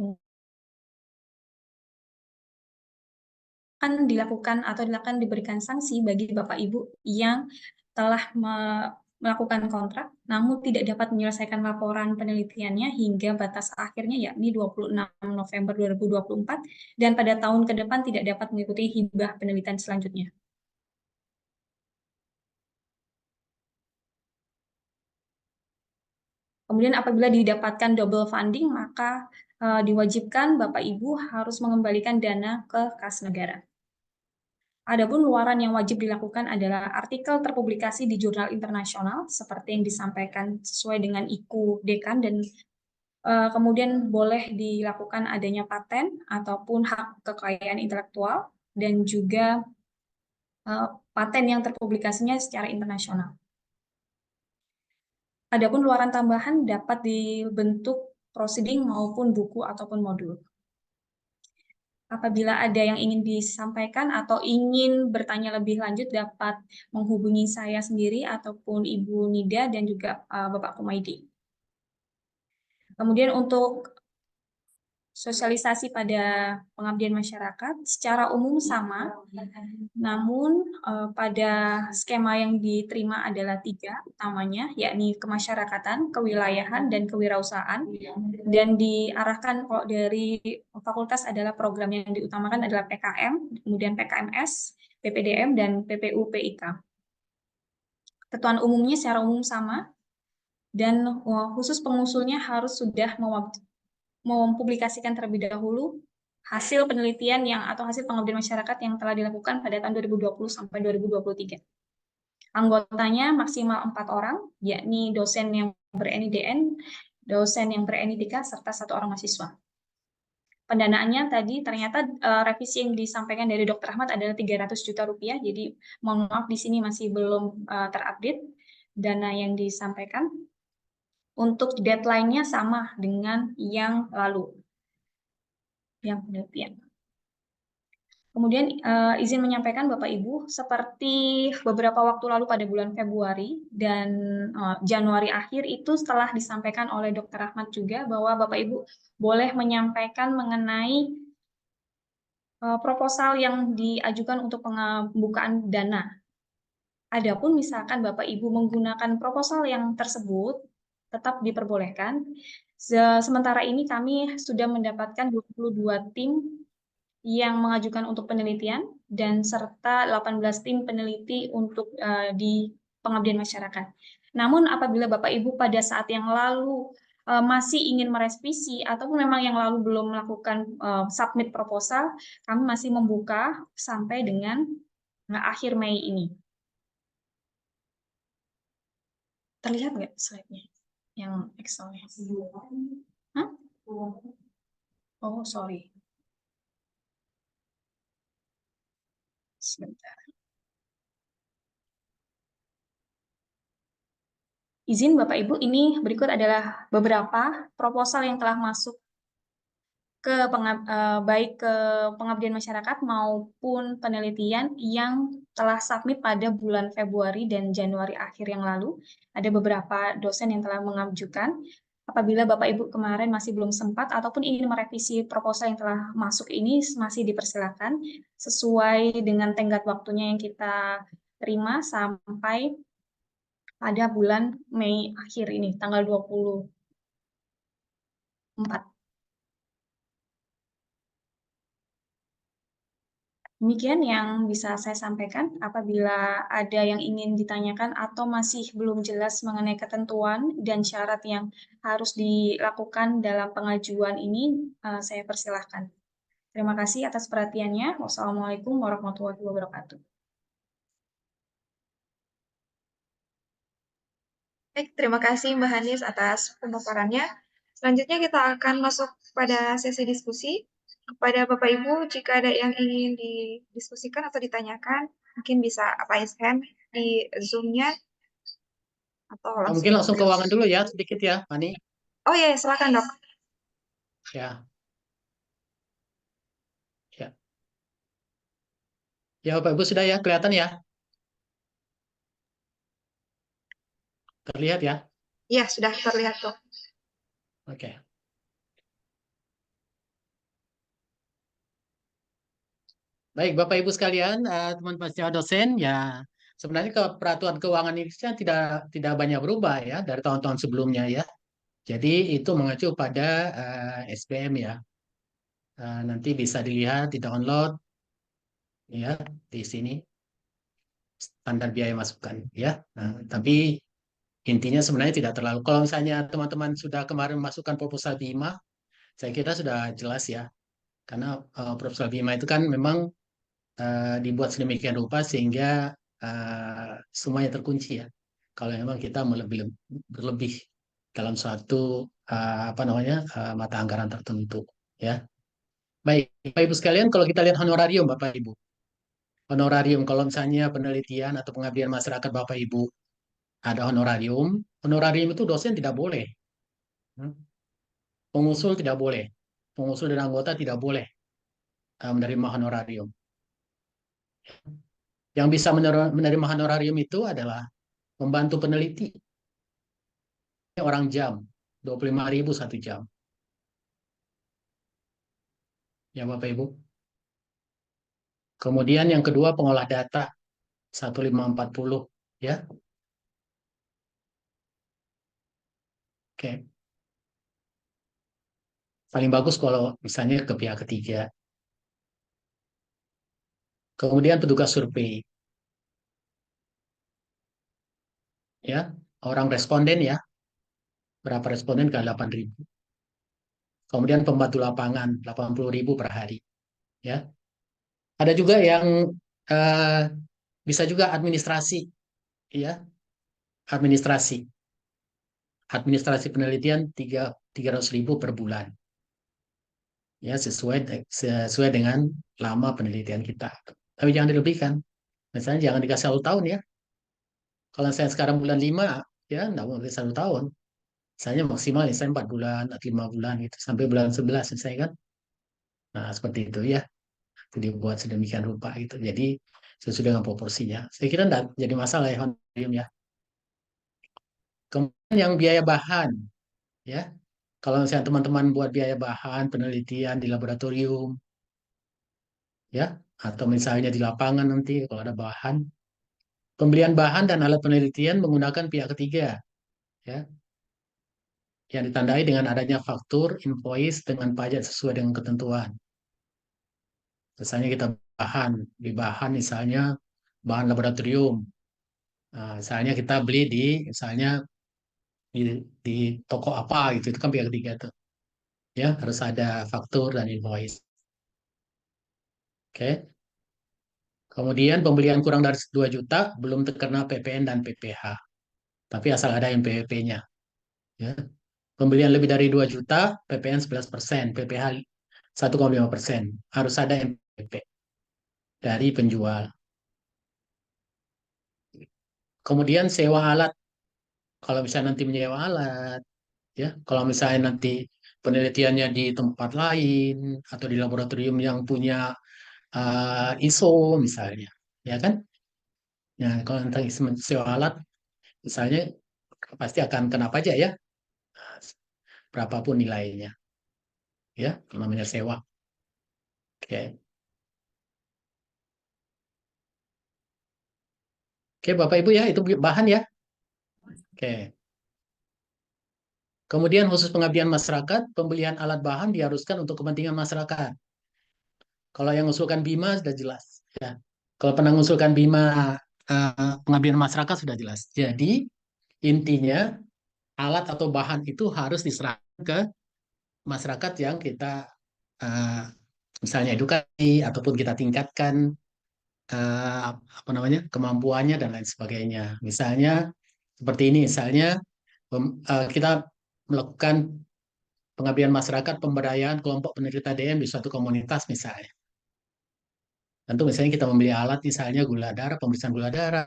akan dilakukan atau akan diberikan sanksi bagi Bapak Ibu yang telah melakukan kontrak, namun tidak dapat menyelesaikan laporan penelitiannya hingga batas akhirnya yakni 26 November 2024, dan pada tahun ke depan tidak dapat mengikuti hibah penelitian selanjutnya. Kemudian apabila didapatkan double funding, maka diwajibkan Bapak Ibu harus mengembalikan dana ke kas negara. Adapun luaran yang wajib dilakukan adalah artikel terpublikasi di jurnal internasional seperti yang disampaikan sesuai dengan IKU dekan, dan kemudian boleh dilakukan adanya paten ataupun hak kekayaan intelektual dan juga paten yang terpublikasinya secara internasional. Adapun luaran tambahan dapat dibentuk proceeding maupun buku ataupun modul. Apabila ada yang ingin disampaikan atau ingin bertanya lebih lanjut, dapat menghubungi saya sendiri ataupun Ibu Nida dan juga Bapak Kumaidi. Kemudian untuk sosialisasi pada pengabdian masyarakat secara umum sama, namun pada skema yang diterima adalah 3 utamanya, yakni kemasyarakatan, kewilayahan, dan kewirausahaan, dan diarahkan kalau dari fakultas adalah program yang diutamakan adalah PKM, kemudian PKMS, PPDM, dan PPU-PIK. Ketentuan umumnya secara umum sama, dan khusus pengusulnya harus sudah mempublikasikan terlebih dahulu hasil penelitian atau hasil pengabdian masyarakat yang telah dilakukan pada tahun 2020 sampai 2023. Anggotanya maksimal 4 orang, yakni dosen yang ber-NIDN, dosen yang ber-NIDK, serta 1 orang mahasiswa. Pendanaannya tadi ternyata revisi yang disampaikan dari Dr. Ahmad adalah 300 juta rupiah, jadi mohon maaf di sini masih belum terupdate dana yang disampaikan. Untuk deadline-nya sama dengan yang lalu, yang penelitian. Kemudian izin menyampaikan Bapak Ibu, seperti beberapa waktu lalu pada bulan Februari dan Januari akhir itu setelah disampaikan oleh Dr. Ahmad juga bahwa Bapak Ibu boleh menyampaikan mengenai proposal yang diajukan untuk pembukaan dana. Adapun misalkan Bapak Ibu menggunakan proposal yang tersebut, tetap diperbolehkan. Sementara ini kami sudah mendapatkan 22 tim yang mengajukan untuk penelitian dan serta 18 tim peneliti untuk di pengabdian masyarakat. Namun apabila Bapak Ibu pada saat yang lalu masih ingin merevisi ataupun memang yang lalu belum melakukan submit proposal, kami masih membuka sampai dengan akhir Mei ini. Terlihat nggak slide-nya? Yang Excel-nya. Hah? Oh, sorry. Sebentar. Izin Bapak Ibu, ini berikut adalah beberapa proposal yang telah masuk ke baik ke pengabdian masyarakat maupun penelitian yang telah submit pada bulan Februari dan Januari akhir yang lalu. Ada beberapa dosen yang telah mengajukan. Apabila Bapak Ibu kemarin masih belum sempat ataupun ingin merevisi proposal yang telah masuk ini, masih dipersilakan sesuai dengan tenggat waktunya yang kita terima sampai pada bulan Mei akhir ini, tanggal 24. Demikian yang bisa saya sampaikan. Apabila ada yang ingin ditanyakan atau masih belum jelas mengenai ketentuan dan syarat yang harus dilakukan dalam pengajuan ini, saya persilahkan. Terima kasih atas perhatiannya. Wassalamualaikum warahmatullahi wabarakatuh. Baik, terima kasih Mbak Hanis atas pemaparannya. Selanjutnya kita akan masuk pada sesi diskusi. Kepada Bapak Ibu, jika ada yang ingin didiskusikan atau ditanyakan, mungkin bisa raise hand di Zoom-nya atau langsung. Mungkin langsung keuangan dulu ya, sedikit ya, Fani. Oh iya, silakan Dok. Ya. Ya. Ya, Bapak Ibu sudah ya, kelihatan ya? Terlihat ya? Iya, sudah terlihat Dok. Oke. Baik, Bapak Ibu sekalian, teman-teman sejawat dosen, ya sebenarnya peraturan keuangan Indonesia tidak banyak berubah ya dari tahun-tahun sebelumnya ya. Jadi itu mengacu pada SBM ya. Nanti bisa dilihat di download ya di sini standar biaya masukan ya. Nah, tapi intinya sebenarnya tidak terlalu. Kalau misalnya teman-teman sudah kemarin masukkan proposal BIMA, saya kira sudah jelas ya. Karena proposal BIMA itu kan memang dibuat sedemikian rupa sehingga semuanya terkunci ya. Kalau memang kita berlebih dalam suatu mata anggaran tertentu ya. Baik, Bapak Ibu sekalian, kalau kita lihat honorarium Bapak Ibu. Honorarium kalau misalnya penelitian atau pengabdian masyarakat Bapak Ibu ada honorarium, honorarium itu dosen tidak boleh. Pengusul tidak boleh. Pengusul dan anggota tidak boleh menerima honorarium. Yang bisa menerima honorarium itu adalah membantu peneliti. Orang jam, 25.000 1 jam. Ya Bapak Ibu. Kemudian yang kedua pengolah data, 1.540 ya. Oke. Paling bagus kalau misalnya ke pihak ketiga. Kemudian petugas survei. Ya, orang responden ya. Berapa responden ke 8.000. Kemudian pembantu lapangan 80.000 per hari. Ya. Ada juga yang bisa juga administrasi ya. Administrasi penelitian 300.000 per bulan. Ya, sesuai dengan lama penelitian kita. Tapi jangan dilebihkan. Misalnya jangan dikasih 1 tahun ya. Kalau saya sekarang bulan 5, ya enggak mau 1 tahun. Misalnya maksimal ya saya 4 bulan, 5 bulan gitu. Sampai bulan 11 saya kan. Nah, seperti itu ya. Itu dibuat sedemikian rupa gitu. Jadi sesuai dengan proporsinya. Saya kira enggak jadi masalah ya honorarium ya. Kemudian yang biaya bahan ya. Kalau misalnya teman-teman buat biaya bahan penelitian di laboratorium ya, atau misalnya di lapangan nanti kalau ada bahan, pembelian bahan dan alat penelitian menggunakan pihak ketiga ya, yang ditandai dengan adanya faktur, invoice dengan pajak sesuai dengan ketentuan. Misalnya kita di bahan misalnya bahan laboratorium. Nah, misalnya kita beli misalnya di toko apa gitu, itu kan pihak ketiga tuh. Ya, harus ada faktur dan invoice. Oke. Kemudian pembelian kurang dari 2 juta belum terkena PPN dan PPh. Tapi asal ada NPWP-nya. Ya. Pembelian lebih dari 2 juta, PPN 11%, PPh 1,5%. Harus ada NPWP dari penjual. Kemudian sewa alat. Kalau misalnya nanti menyewa alat, ya. Kalau misalnya nanti penelitiannya di tempat lain atau di laboratorium yang punya ISO misalnya, ya kan? Nah, kalau tentang sewa alat, misalnya pasti akan kena pajak ya, berapapun nilainya, ya, kalau namanya sewa. Oke, oke, Bapak Ibu ya, itu bahan ya. Oke. Kemudian khusus pengabdian masyarakat, pembelian alat bahan diharuskan untuk kepentingan masyarakat. Kalau yang mengusulkan BIMA sudah jelas, ya. Kalau pernah mengusulkan BIMA pengabdian masyarakat sudah jelas. Jadi intinya alat atau bahan itu harus diserahkan ke masyarakat yang kita eh, misalnya edukasi ataupun kita tingkatkan apa namanya kemampuannya dan lain sebagainya. Misalnya seperti ini, misalnya kita melakukan pengabdian masyarakat pemberdayaan kelompok penderita DM di suatu komunitas misalnya. Tentu misalnya kita membeli alat misalnya gula darah, pemeriksaan gula darah.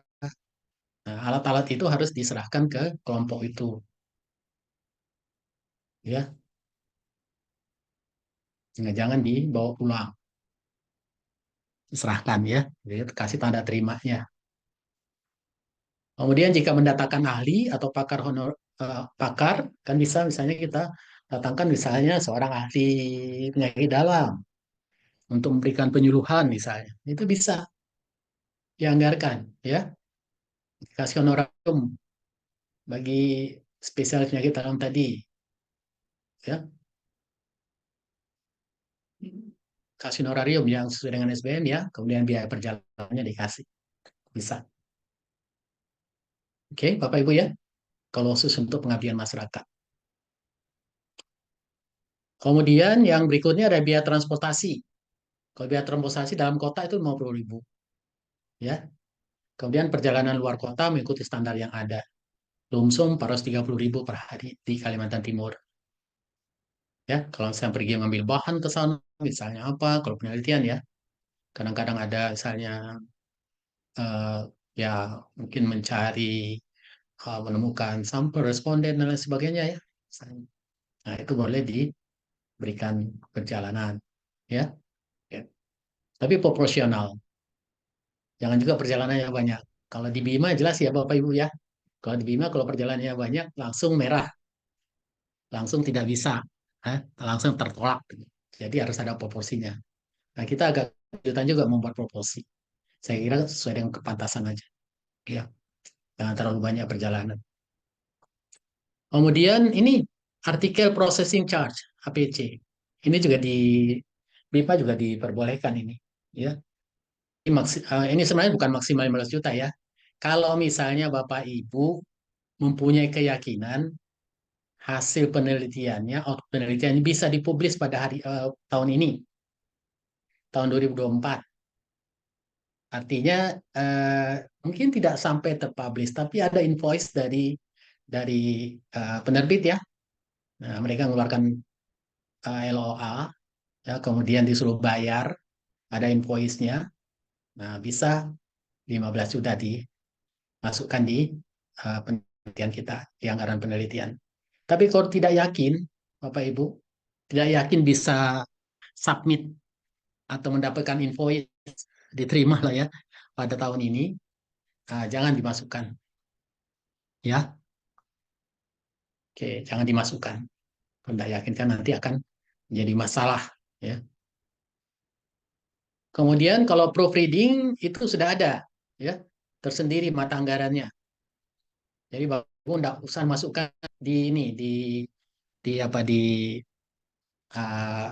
Nah, alat-alat itu harus diserahkan ke kelompok itu, ya. Jangan dibawa pulang, diserahkan ya. Jadi kasih tanda terimanya. Kemudian jika mendatangkan ahli atau pakar honor pakar kan bisa misalnya kita datangkan misalnya seorang ahli penyakit dalam untuk memberikan penyuluhan misalnya. Itu bisa dianggarkan ya. Kasih honorarium bagi spesialis penyakit dalam tadi ya. Kasih honorarium yang sesuai dengan SBM ya, kemudian biaya perjalanannya dikasih. Bisa. Oke, Bapak Ibu ya. Kalau khusus untuk pengabdian masyarakat. Kemudian yang berikutnya ada biaya transportasi. Kalau biaya transportasi dalam kota itu 50.000. Ya. Kemudian perjalanan luar kota mengikuti standar yang ada. Lumsum 430.000 per hari di Kalimantan Timur. Ya, kalau saya pergi mengambil bahan ke sana, misalnya apa, kalau penelitian ya, kadang-kadang ada misalnya eh, ya mungkin mencari menemukan sampel responden dan lain sebagainya ya. Nah, itu boleh diberikan perjalanan ya. Ya. Tapi proporsional. Jangan juga perjalanannya banyak. Kalau di Bima jelas ya Bapak Ibu ya. Kalau di Bima kalau perjalanannya banyak langsung merah, langsung tidak bisa, langsung tertolak. Jadi harus ada proporsinya. Nah, kita agak kesulitan juga membuat proporsi. Saya kira sesuai dengan kepantasan aja. Ya, jangan terlalu banyak perjalanan. Kemudian ini artikel processing charge (APC). Ini juga di BIPA juga diperbolehkan ini, ya. Ini sebenarnya bukan maksimal 15 juta ya. Kalau misalnya Bapak Ibu mempunyai keyakinan hasil penelitiannya, output penelitiannya bisa dipublis pada tahun ini, tahun 2024. Artinya mungkin tidak sampai terpublish, tapi ada invoice dari penerbit ya. Nah, mereka mengeluarkan LOA, ya, kemudian disuruh bayar, ada invoice-nya. Nah, bisa 15 juta dimasukkan di penelitian kita, di anggaran penelitian. Tapi kalau tidak yakin, Bapak Ibu, tidak yakin bisa submit atau mendapatkan invoice diterima lah ya pada tahun ini, jangan dimasukkan. Ya. Oke, jangan dimasukkan. Kalau tidak yakin kan nanti akan menjadi masalah ya. Kemudian kalau proofreading itu sudah ada ya, tersendiri mata anggarannya. Jadi Bapak Ibu tidak usah masukkan di ini di apa di uh,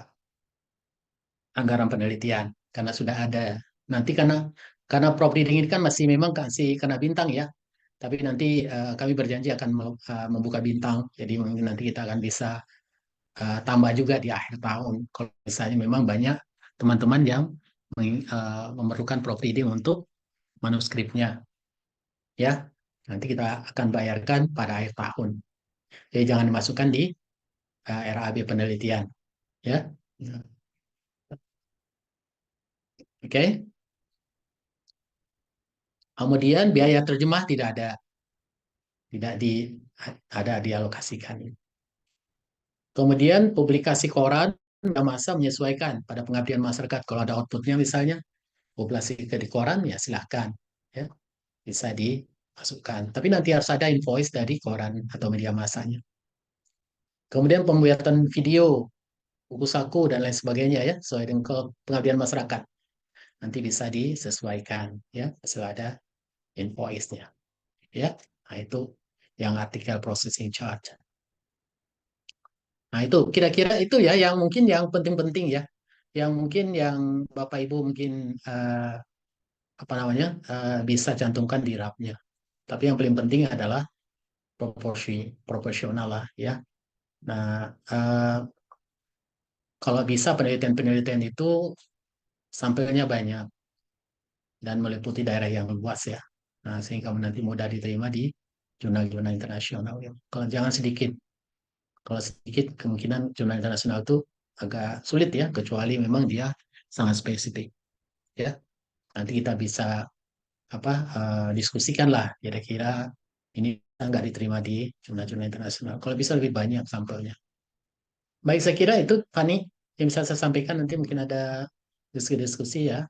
anggaran penelitian karena sudah ada. Nanti karena proofreading ini kan masih memang kasih kena bintang ya. Tapi nanti kami berjanji akan membuka bintang. Jadi mungkin nanti kita akan bisa tambah juga di akhir tahun. Kalau misalnya memang banyak teman-teman yang memerlukan proofreading untuk manuskripnya, ya nanti kita akan bayarkan pada akhir tahun. Jadi jangan dimasukkan di RAB penelitian, ya. Oke. Kemudian biaya terjemah tidak ada dialokasikan. Kemudian publikasi koran masa menyesuaikan pada pengabdian masyarakat. Kalau ada outputnya misalnya publikasi di koran ya silahkan. Ya. bisa dimasukkan. Tapi nanti harus ada invoice dari koran atau media massanya. Kemudian pembuatan video, buku saku dan lain sebagainya ya, sesuai dengan pengabdian masyarakat. Nanti bisa disesuaikan ya, sesuai ada invoice-nya. Ya, nah itu yang artikel processing charge. Nah itu kira-kira itu ya yang mungkin yang penting-penting ya, yang mungkin yang Bapak Ibu mungkin apa namanya bisa cantumkan di rapnya. Tapi yang paling penting adalah proporsional lah ya. Nah kalau bisa penelitian-penelitian itu sampelnya banyak dan meliputi daerah yang luas ya. Nah sehingga nanti mudah diterima di jurnal-jurnal internasional ya. Kalau jangan sedikit. Kalau sedikit kemungkinan jurnal internasional itu agak sulit ya, kecuali memang dia sangat spesifik ya. Nanti kita bisa apa diskusikan lah kira-kira ini nggak diterima di jurnal-jurnal internasional. Kalau bisa lebih banyak sampelnya. Baik, saya kira itu Fani yang bisa saya sampaikan. Nanti mungkin ada diskusi-diskusi ya.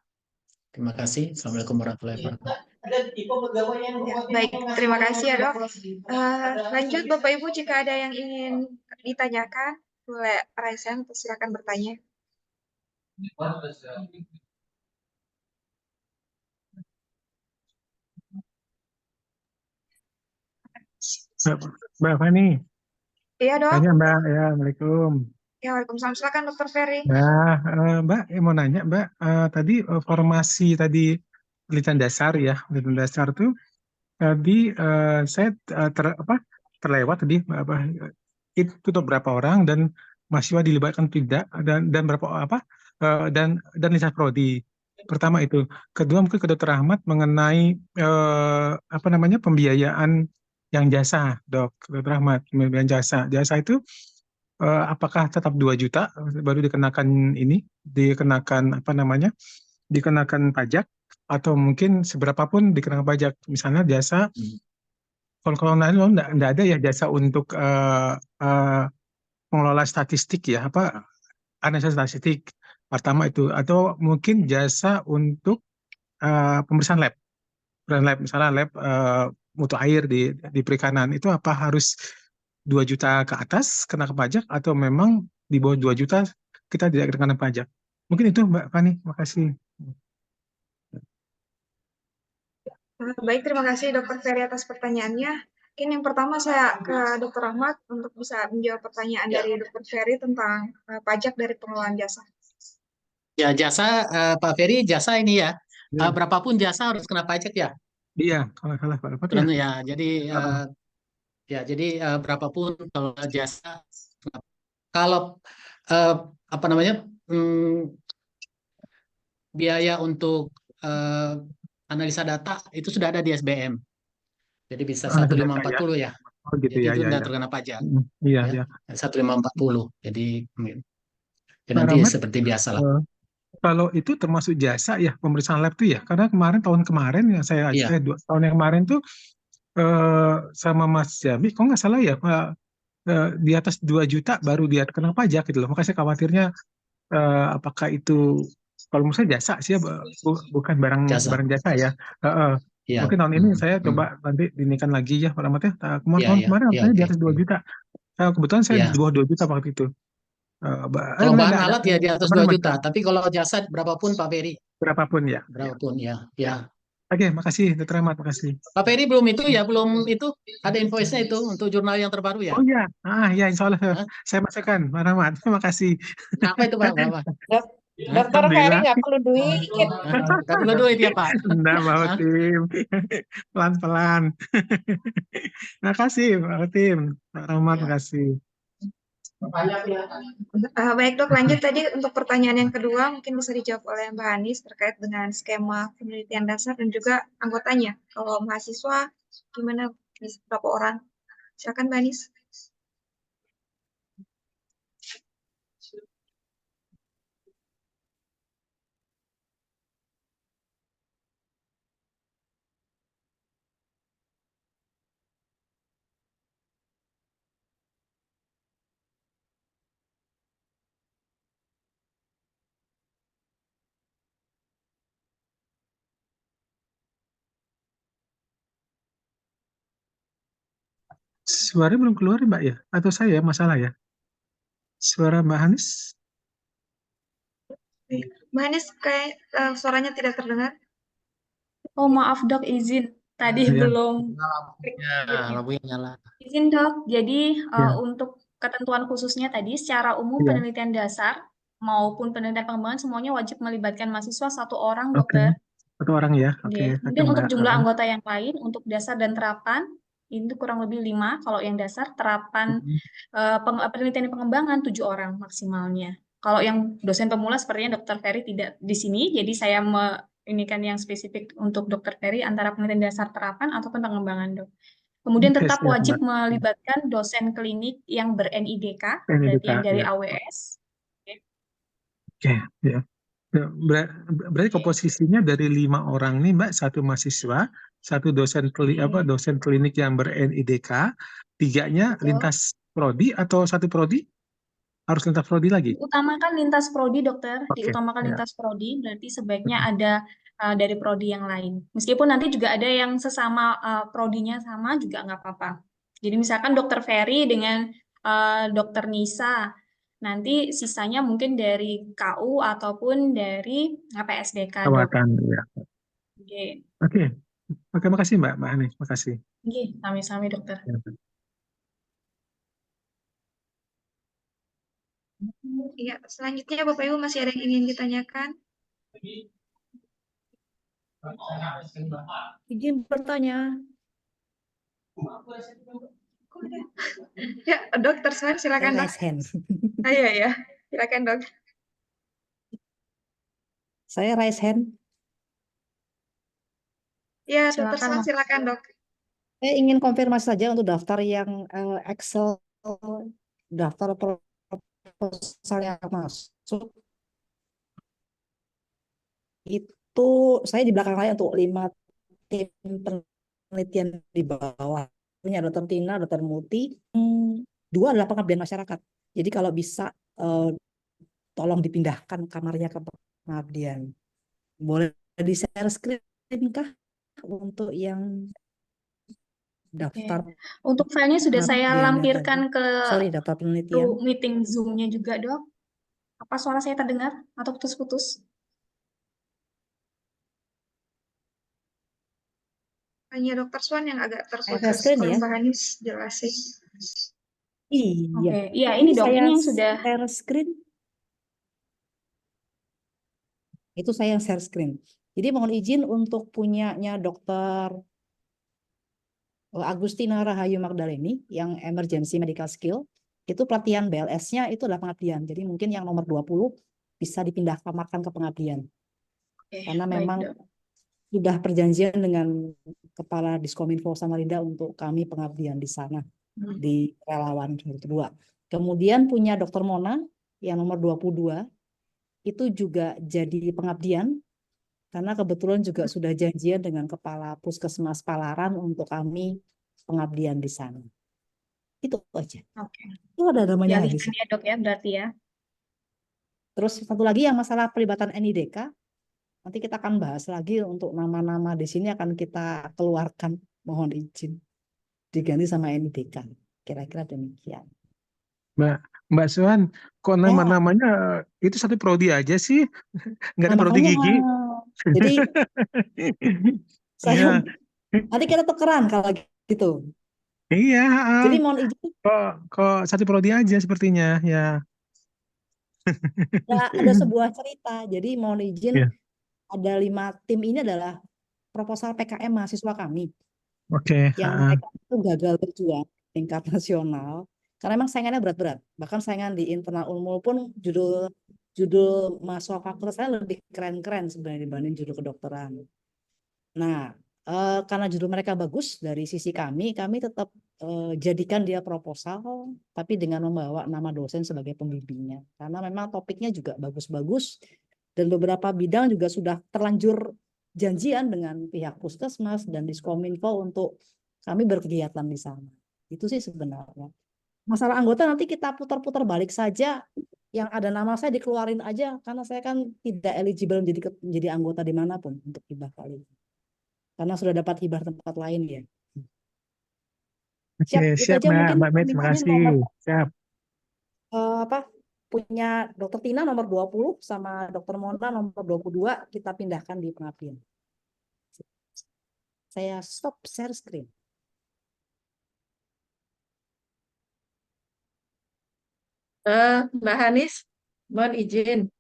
Terima kasih. Assalamualaikum warahmatullahi wabarakatuh. Ya, baik, terima kasih ya dok. Lanjut Bapak Ibu, jika ada yang ingin ditanyakan, boleh raise hand atau silakan bertanya. Mbak Fani, Iya dok. tanya Mbak, ya, Assalamualaikum. Ya, Waalaikumsalam. Silakan Dokter Ferry. Nah, Mbak, mau nanya, Mbak, tadi formasi tadi penelitian dasar ya, penelitian dasar tuh tadi saya terlewat tadi apa itu tuh berapa orang dan mahasiswa dilibatkan tidak dan berapa apa dan Lisa Prodi. Pertama itu, kedua mungkin ke Dokter Ahmad mengenai apa namanya pembiayaan yang jasa, Dok. Dokter Ahmad, pembiayaan jasa. Jasa itu apakah tetap 2 juta baru dikenakan dikenakan apa namanya dikenakan pajak atau mungkin seberapa pun dikenakan pajak, misalnya jasa kalau lain lo enggak ada ya jasa untuk pengelola statistik ya apa analisa statistik pertama itu, atau mungkin jasa untuk pemeriksaan lab misalnya lab mutu air di perikanan, itu apa harus 2 juta ke atas kena ke pajak atau memang di bawah 2 juta kita tidak kena pajak? Mungkin itu Mbak Fani, makasih. Baik, terima kasih Dokter Ferry atas pertanyaannya. Mungkin yang pertama saya ke Dokter Ahmad untuk bisa menjawab pertanyaan dari Dokter Ferry tentang pajak dari pengelolaan jasa. Ya jasa Pak Ferry jasa ini ya. Ya. Berapapun jasa harus kena pajak ya. Iya, kalau salah Pak Dapat ya. Terus ya, jadi berapapun kalau jasa, kalau apa namanya biaya untuk analisa data itu sudah ada di SBM, jadi bisa Analisa data ya. 1540 ya. Oh gitu Jadi ya, itu ya, tidak ya. terkena pajak. Iya, Ya, ya. 1540. Jadi ya Pak nanti Rahmat, seperti biasa lah. kalau itu termasuk jasa ya pemeriksaan lab tuh ya, karena tahun kemarin yang saya Iya. 2 tahun yang kemarin tuh sama Mas Jami, kok nggak salah ya di atas 2 juta baru dia kena pajak gitu loh. Makanya saya khawatirnya apakah itu kalau menurut saya jasa sih ya, bukan Jasa. barang jasa ya. Iya. Mungkin tahun ini saya coba nanti dinaikkan lagi ya Pak Rahmat ya. Iya, Tahun iya. kemarin Iya, harusnya di oke. atas 2 juta. Kebetulan saya Iya. di bawah 2 juta waktu itu. Kalau bahan Enggak, alat ya di atas 2 teman-teman, juta, tapi kalau jasa berapapun Pak Ferry, berapapun ya. berapapun ya. Ya. Oke, makasih Dr. Ahmad, makasih. Pak Ferry belum itu ya, belum itu ada invoice-nya itu untuk jurnal yang terbaru ya. Oh iya, ya insya Allah Hah? saya masukkan, Pak Rahmat. Terima kasih. Berapa itu Pak? Berapa? Dokter Ferry nggak perlu duit. Nggak perlu duit ya Pak? Enggak, Pak Hah? Tim. Pelan-pelan. Makasih, Pak Tim. Pak Rahmat, makasih. Baik dok, lanjut tadi untuk pertanyaan yang kedua mungkin bisa dijawab oleh Mbak Anis terkait dengan skema penelitian dasar dan juga anggotanya. Kalau mahasiswa gimana, bisa berapa orang? Silakan Mbak Anis. Suaranya belum keluar ya, Mbak ya? Atau saya masalah ya? Suara Mbak Hanis? Mbak Hanis kayak suaranya tidak terdengar. Oh maaf dok, izin. Tadi Ya, belum Ya, mute-nya. lampunya nyala. Izin dok, jadi ya, untuk ketentuan khususnya tadi, secara umum ya. penelitian dasar maupun penelitian pengembangan semuanya wajib melibatkan mahasiswa 1 orang, Oke. dokter. Satu orang ya. Oke, Oke. oke Kemudian untuk Mbak. jumlah anggota yang lain, untuk dasar dan terapan, itu kurang lebih 5. Kalau yang dasar, terapan penelitian dan pengembangan 7 orang maksimalnya. Kalau yang dosen pemula sepertinya Dr. Ferry tidak di sini, jadi saya ini kan yang spesifik untuk Dr. Ferry antara penelitian dasar, terapan ataupun pengembangan, dok. Kemudian Oke, tetap siap wajib Mbak. melibatkan dosen klinik yang ber-NIDK, NIDK, berarti yang dari ya. AWS. Oke. Oke, ya. Ya, berarti komposisinya dari 5 orang nih Mbak, 1 mahasiswa, 1 dosen dosen klinik yang ber-NIDK, 3-nya Betul. lintas prodi atau 1 prodi? Harus lintas prodi lagi? Diutamakan lintas prodi, dokter. Oke, Diutamakan ya. lintas prodi, berarti sebaiknya ada dari prodi yang lain. Meskipun nanti juga ada yang sesama prodinya sama juga nggak apa-apa. Jadi misalkan Dokter Ferry dengan Dokter Nisa, nanti sisanya mungkin dari KU ataupun dari PSDK, dok. Perawatan, ya. Oke. Oke, oke, makasih Mbak Hanis, makasih. Oke, sami-sami dokter. Ya. Iya, selanjutnya Bapak Ibu masih ada yang ingin ditanyakan? Izin bertanya. Ya, Dokter Swan, silakan dok. Raise hand. Iya ya, silakan dok. Saya raise hand. Ya, Dokter Silakan, Swan, Mas. silakan dok. Saya ingin konfirmasi saja untuk daftar yang Excel, daftar proposal yang masuk. Itu saya di belakang saya untuk 5 tim penelitian di bawah. Punya Dr. Tina, Dr. Muti. 2 adalah pengabdian masyarakat. Jadi kalau bisa tolong dipindahkan kamarnya ke pengabdian. Boleh di-share screen kah untuk yang daftar? Untuk filenya sudah saya pengabdiannya lampirkan tadi. ke Sorry, daftar penelitian. meeting Zoom-nya juga, dok. Apa suara saya terdengar atau putus-putus? Hanya Dokter Swan yang agak Share terputus. screen Kalau ya? Mbak Hanis jelasin. Iya. Oke, iya ini dok, saya ini yang sudah. share screen. Itu saya yang share screen. Jadi mohon izin untuk punyanya Dokter Agustina Rahayu Magdaleni yang emergency medical skill. Itu pelatihan BLS-nya itu adalah pengabdian. Jadi mungkin yang nomor 20 bisa dipindah kamarkan ke pengabdian. Oke, Karena baik, memang dok. sudah perjanjian dengan Kepala Diskominfo Samarinda untuk kami pengabdian di sana, di relawan kedua. Kemudian punya Dr. Mona yang nomor 22, itu juga jadi pengabdian, karena kebetulan juga sudah janjian dengan Kepala Puskesmas Palaran untuk kami pengabdian di sana. Itu aja. Oke. Itu ada namanya habis. Dialihkan ya dok ya, berarti ya. Terus satu lagi yang masalah pelibatan NIDK, nanti kita akan bahas lagi untuk nama-nama di sini akan kita keluarkan, mohon izin diganti sama NIDK. Kira-kira demikian. Mbak Swan, kok nama-namanya itu 1 prodi aja sih? Nggak ada prodi gigi? Jadi saya Iya. nanti kita tukeran kalau gitu. Iya, Jadi mohon izin. kok 1 prodi aja sepertinya ya. Ada sebuah cerita. Jadi mohon izin, Iya. ada 5 tim ini adalah proposal PKM mahasiswa kami Oke. yang mereka itu gagal berjuang tingkat nasional karena memang saingannya berat-berat. Bahkan saingan di internal Unmul pun judul mahasiswa fakultas saya lebih keren-keren sebenarnya dibanding judul kedokteran. Nah, karena judul mereka bagus dari sisi kami tetap jadikan dia proposal, tapi dengan membawa nama dosen sebagai pembimbingnya. Karena memang topiknya juga bagus-bagus dan beberapa bidang juga sudah terlanjur janjian dengan pihak Puskesmas dan Diskominfo untuk kami berkegiatan di sana. Itu sih sebenarnya. Masalah anggota nanti kita putar-putar balik saja. Yang ada nama saya dikeluarin aja karena saya kan tidak eligible menjadi anggota dimanapun untuk hibah kali ini. Karena sudah dapat hibah tempat lain ya. Siap, Oke, itu siap aja mungkin Mbak Met, terima permintaannya kasih. nomor Siap. apa punya Dokter Tina nomor 20 sama Dokter Mona nomor 22 kita pindahkan di pengabdian. Saya stop share screen. Mbak Hanis, mohon izin.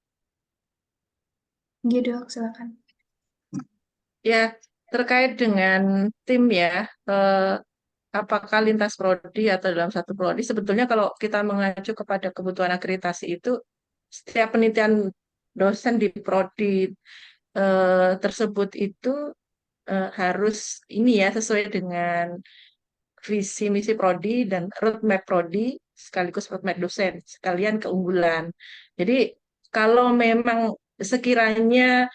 Iya dok, silakan. Ya, terkait dengan tim ya, apakah lintas prodi atau dalam satu prodi, sebetulnya kalau kita mengacu kepada kebutuhan akreditasi itu, setiap penelitian dosen di prodi tersebut itu harus ini ya, sesuai dengan visi misi prodi dan roadmap prodi sekaligus roadmap dosen sekalian keunggulan. Jadi kalau memang sekiranya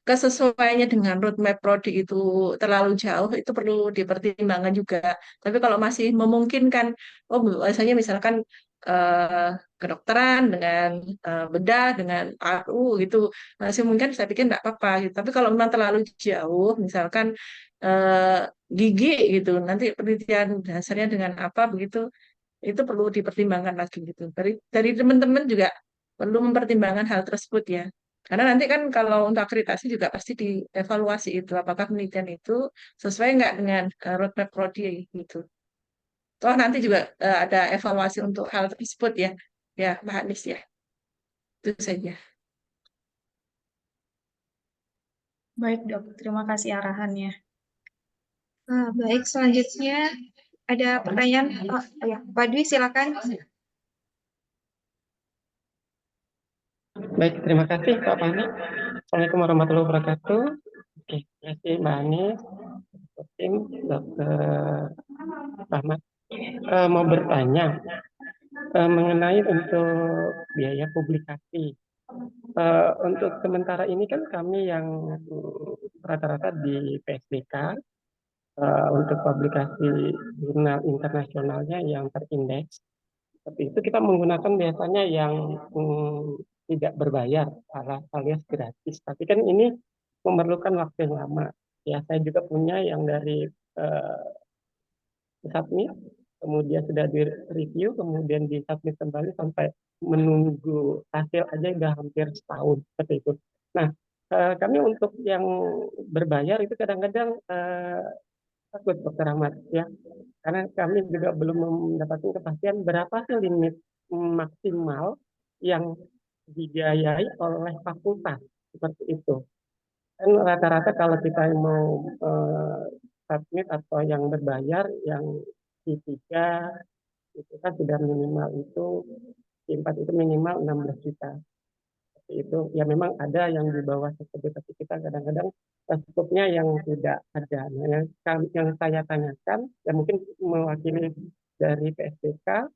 kesesuaiannya dengan roadmap prodi itu terlalu jauh, itu perlu dipertimbangkan juga. Tapi kalau masih memungkinkan, oh misalnya misalkan eh, kedokteran dengan bedah, dengan RU gitu, masih mungkin saya pikir nggak apa-apa. Gitu. Tapi kalau memang terlalu jauh, misalkan eh, gigi gitu, nanti penelitian dasarnya dengan apa begitu, itu perlu dipertimbangkan lagi gitu. Dari teman-teman juga perlu mempertimbangkan hal tersebut ya. Karena nanti kan kalau untuk akreditasi juga pasti dievaluasi itu apakah penelitian itu sesuai nggak dengan roadmap prodi gitu. Toh nanti juga ada evaluasi untuk hal tersebut ya, ya Mbak Hanis ya. Itu saja. Baik dok, terima kasih arahannya. Baik, selanjutnya ada pertanyaan. Oh, ya, Pak Dwi silakan. Baik, terima kasih Pak Pani. Assalamualaikum warahmatullahi wabarakatuh. Oke, terima kasih Mbak Anis, tim, Dr. Rahmat. Mau bertanya mengenai untuk biaya publikasi. Untuk sementara ini kan kami yang rata-rata di PSDK untuk publikasi jurnal internasionalnya yang terindeks. Seperti itu kita menggunakan biasanya yang tidak berbayar alias gratis. Tapi kan ini memerlukan waktu yang lama. Ya, saya juga punya yang dari submit, kemudian sudah di-review, kemudian di-submit kembali sampai menunggu hasil aja udah hampir setahun seperti itu. Nah, kami untuk yang berbayar itu kadang-kadang takut Dokter Ahmad ya, karena kami juga belum mendapatkan kepastian berapa sih limit maksimal yang dibiayai oleh fakultas seperti itu. Kan rata-rata kalau kita mau submit atau yang berbayar yang D3 itu kan sudah minimal itu D4 itu minimal 16 juta. Seperti itu ya, memang ada yang di bawah tersebut, tapi kita kadang-kadang skupnya yang tidak ada. Nah, yang saya tanyakan ya mungkin mewakili dari PSDK,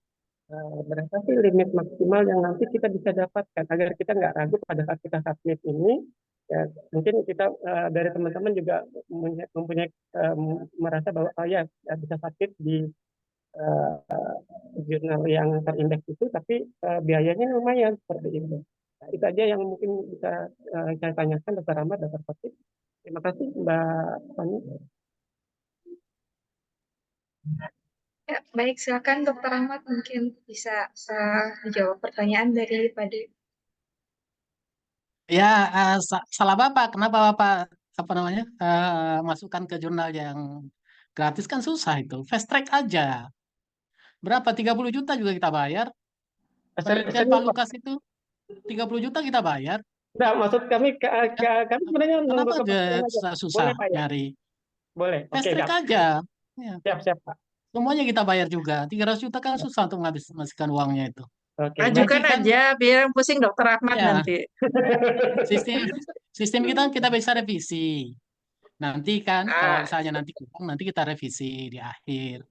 berapa sih limit maksimal yang nanti kita bisa dapatkan agar kita nggak ragu pada saat kita submit ini. Ya, mungkin kita dari teman-teman juga mempunyai merasa bahwa oh ya bisa submit di jurnal yang terindeks itu, tapi biayanya lumayan seperti itu. Nah, itu aja yang mungkin bisa saya tanyakan Dr. Ahmad, Dr. Fatih. Terima kasih Mbak Fani. Ya, baik, silakan Dokter Ahmad mungkin bisa dijawab pertanyaan dari Pak Dwi. Ya, salah Bapak. Kenapa Bapak masukkan ke jurnal yang gratis kan susah itu. Fast track aja. Berapa? 30 juta juga kita bayar. Penelitian Pak Lukas itu 30 juta kita bayar. Nah, maksud kami kami sebenarnya Kenapa nunggu kepastian aja. susah Boleh Pak ya? nyari? Boleh. Fast Oke, track siap. aja. Ya. Siap Pak. Semuanya kita bayar juga. 300 juta kan susah untuk menghabiskan uangnya itu. Oke, Ajukan Nanti kan, aja biar pusing Dokter Ahmad ya, nanti. sistem kita bisa revisi. Nanti kan kalau misalnya nanti kurang, nanti kita revisi di akhir.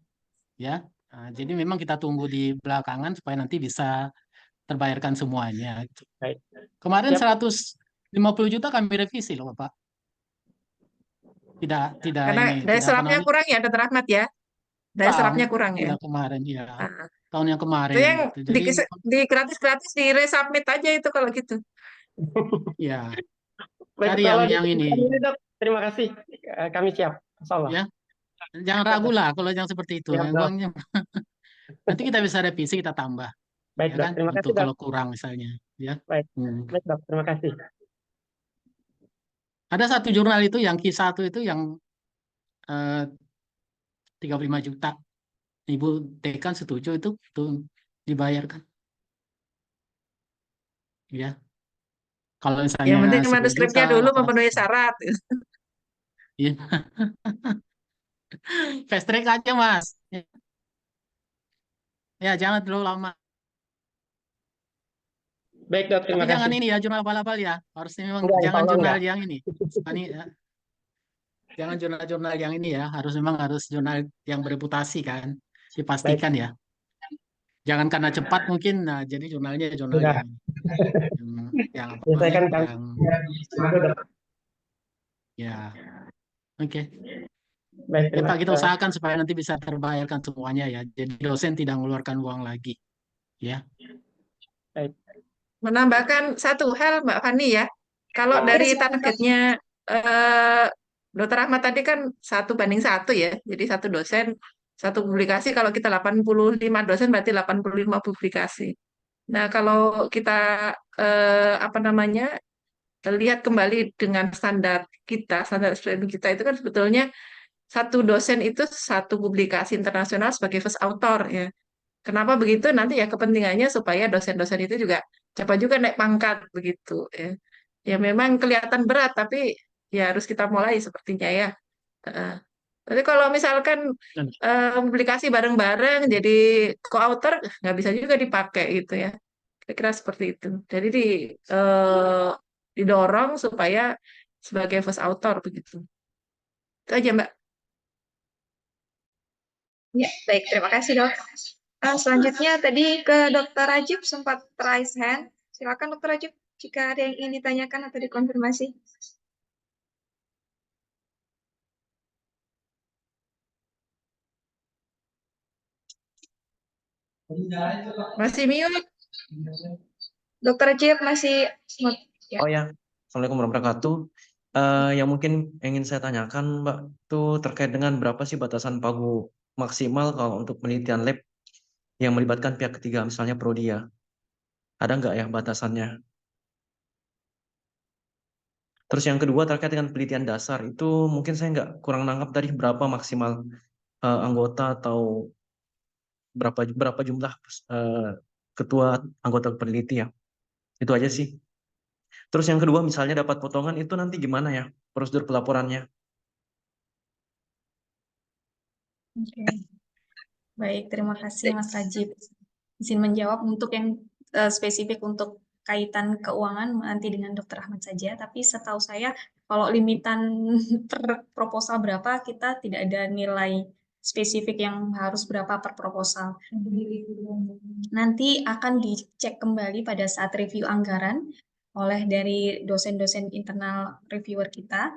Ya. Nah, jadi memang kita tunggu di belakangan supaya nanti bisa terbayarkan semuanya. Gitu. Baik. Kemarin Siap. 150 juta kami revisi loh Bapak. Tidak Karena ini. daya Tidak serapnya kurang ya Dokter Ahmad ya. Daya serapnya kurang ya. Tidak kemarin ya. Nah, Tahun yang kemarin. itu yang Gitu. Jadi di gratis-gratis di resubmit aja itu kalau gitu. ya. Baik, Cari kalau yang ini. Dok, terima kasih. Kami siap. Insyaallah. Ya. Jangan ragu lah kalau yang seperti itu. Siap, Dok. Uangnya nanti kita bisa revisi, kita tambah, Baik, ya Dok. kan? Terima kasih, Untuk Dok. kalau kurang misalnya, ya. Baik, Hmm. baik, Dok. Terima kasih. Ada satu jurnal itu yang Q1 itu yang 35 juta. Ibu dekan setuju itu tuh dibayarkan, ya. Kalau Yang misalnya penting 10 manuskripnya juta, dulu 800 memenuhi juta. syarat. Iya. Fast track aja, Mas. Ya, jangan terlalu lama. Baik, Dok. Tapi Terima jangan kasih. ini ya, jurnal abal-abal ya. Harusnya memang Enggak, insya jangan Allah jurnal enggak. yang ini. Ini ya. Jangan jurnal-jurnal yang ini ya. Memang harus jurnal yang bereputasi kan. Baik, Dipastikan ya. Jangan karena cepat mungkin. Nah, jadi jurnalnya jurnal sudah. yang apa Selesaikan namanya? kan. Yang Dok. ya. Oke. Baik, Ya Pak, kita usahakan supaya nanti bisa terbayarkan semuanya ya. Jadi dosen tidak mengeluarkan uang lagi. Ya. Baik. Menambahkan satu hal, Mbak Fani ya. Kalau dari targetnya Dr. Ahmad tadi kan 1:1 ya. Jadi satu dosen, satu publikasi. Kalau kita 85 dosen berarti 85 publikasi. Nah, kalau kita apa namanya lihat kembali dengan standar kita, standar SPM kita itu kan sebetulnya satu dosen itu satu publikasi internasional sebagai first author ya. Kenapa begitu? Nanti ya kepentingannya supaya dosen-dosen itu juga cepat juga naik pangkat begitu ya. Ya memang kelihatan berat tapi ya harus kita mulai sepertinya ya. Heeh. Tapi kalau misalkan publikasi bareng-bareng jadi co-author nggak bisa juga dipakai gitu ya. Kira-kira seperti itu. Jadi didorong supaya sebagai first author begitu. Itu aja Mbak. Ya, baik. Terima kasih, Dok. Selanjutnya tadi ke Dr. Rajib sempat raise hand. Silakan Dr. Rajib jika ada yang ingin ditanyakan atau dikonfirmasi. Masih mute. Dr. Rajib masih mute. Ya. Oh ya, Assalamualaikum warahmatullahi wabarakatuh. Yang mungkin ingin saya tanyakan, Mbak, itu terkait dengan berapa sih batasan pagu maksimal kalau untuk penelitian lab yang melibatkan pihak ketiga, misalnya Prodia. Ada nggak ya batasannya? Terus yang kedua terkait dengan penelitian dasar, itu mungkin saya nggak kurang nangkap tadi berapa maksimal anggota atau berapa jumlah ketua anggota peneliti ya. Itu aja sih. Terus yang kedua, misalnya dapat potongan itu nanti gimana ya prosedur pelaporannya? Oke. Baik, terima kasih Mas Rajib. Izin menjawab untuk yang spesifik untuk kaitan keuangan nanti dengan Dr. Ahmad saja, tapi setahu saya kalau limitan per proposal berapa, kita tidak ada nilai spesifik yang harus berapa per proposal. Nanti akan dicek kembali pada saat review anggaran oleh dari dosen-dosen internal reviewer kita,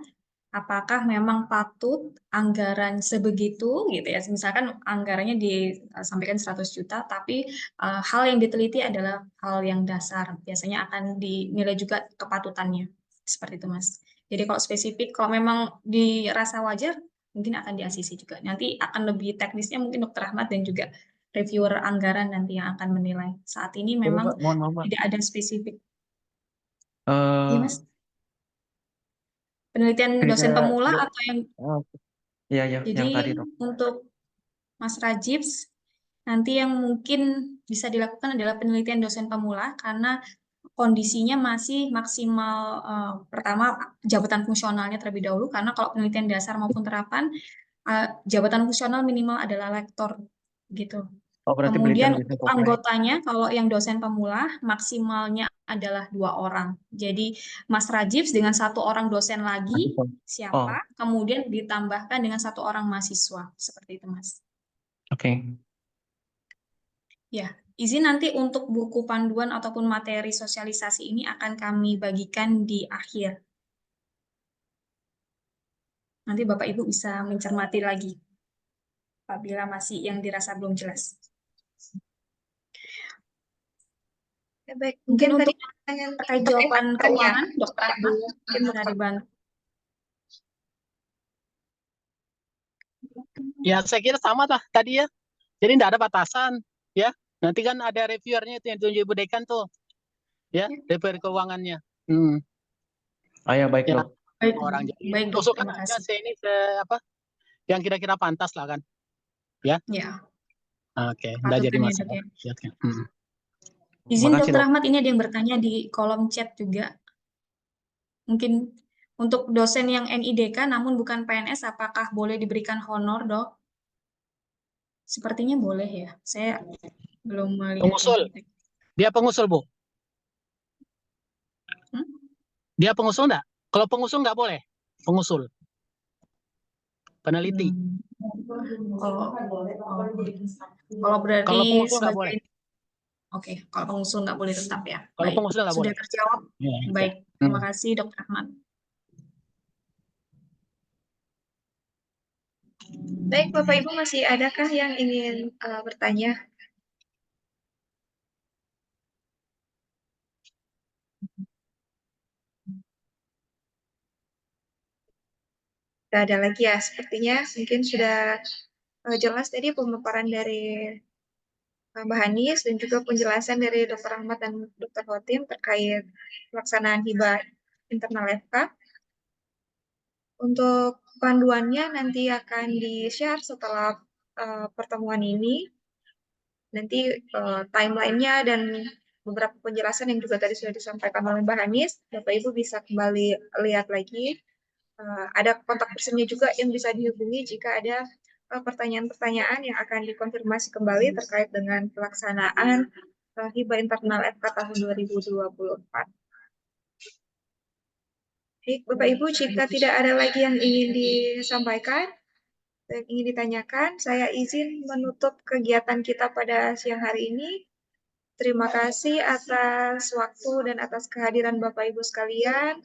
apakah memang patut anggaran sebegitu gitu ya. Misalkan anggarannya disampaikan 100 juta, tapi hal yang diteliti adalah hal yang dasar. Biasanya akan dinilai juga kepatutannya. Seperti itu, Mas. Jadi kalau spesifik, kalau memang dirasa wajar, mungkin akan di-ACC juga. Nanti akan lebih teknisnya mungkin Dr. Ahmad dan juga reviewer anggaran nanti yang akan menilai. Saat ini memang Mohon maaf, Mbak. tidak ada spesifik. Iya, Mas. Penelitian dosen pemula atau yang Iya, ya, jadi yang tadi dok. untuk Mas Rajib nanti yang mungkin bisa dilakukan adalah penelitian dosen pemula karena kondisinya masih maksimal pertama jabatan fungsionalnya terlebih dahulu karena kalau penelitian dasar maupun terapan jabatan fungsional minimal adalah lektor gitu. Oh, berarti Kemudian penelitian untuk dosen pemula. anggotanya kalau yang dosen pemula maksimalnya adalah 2 orang. Jadi Mas Rajib dengan 1 orang dosen lagi siapa, kemudian ditambahkan dengan 1 orang mahasiswa seperti itu Mas. Oke. Ya, izin nanti untuk buku panduan ataupun materi sosialisasi ini akan kami bagikan di akhir. Nanti Bapak Ibu bisa mencermati lagi apabila masih yang dirasa belum jelas. Ya, baik. Mungkin Mungkin untuk tadi terkait jawaban keuangan, Dr. Ahmad mungkin bisa dibantu. Ya, saya kira sama lah tadi ya. Jadi tidak ada batasan, ya. Nanti kan ada reviewernya itu yang tunjuk Ibu Dekan tuh, ya, reviewer keuangannya. Ah ya, baik Ya, dok. Baik, orang jadi baik dok, usulkan terima aja kasih. ini apa yang kira-kira pantas lah kan, ya. Ya, Oke, udah jadi patutannya dok masalah. ya. Makasih Izin Dokter dok. Ahmad, ini ada yang bertanya di kolom chat juga. Mungkin untuk dosen yang NIDK namun bukan PNS, apakah boleh diberikan honor, Dok? Sepertinya boleh ya. Saya belum melihat. Pengusul. Dia pengusul, Bu. Dia pengusul enggak? Kalau pengusul nggak boleh. Pengusul. Peneliti. Kalau berarti Kalau pengusul nggak boleh. Oke, kalau pengusul nggak boleh tetap ya. Kalau Baik, pengusul nggak sudah boleh. terjawab. Ya, Baik, terima kasih Dokter Ahmad. Baik, Bapak Ibu masih adakah yang ingin bertanya? Tidak ada lagi ya, sepertinya mungkin sudah jelas tadi pemaparan dari Mbak Hanis dan juga penjelasan dari Dr. Ahmad dan Dr. Hotim terkait pelaksanaan hibah internal FK. Untuk panduannya nanti akan di-share setelah pertemuan ini. Nanti timeline-nya dan beberapa penjelasan yang juga tadi sudah disampaikan oleh Mbak Hanis, Bapak Ibu bisa kembali lihat lagi. Ada kontak personnya juga yang bisa dihubungi jika ada pertanyaan-pertanyaan yang akan dikonfirmasi kembali terkait dengan pelaksanaan hibah internal FK tahun 2024. Baik, Bapak Ibu, jika tidak ada lagi yang ingin disampaikan dan ingin ditanyakan, saya izin menutup kegiatan kita pada siang hari ini. Terima kasih atas waktu dan atas kehadiran Bapak Ibu sekalian.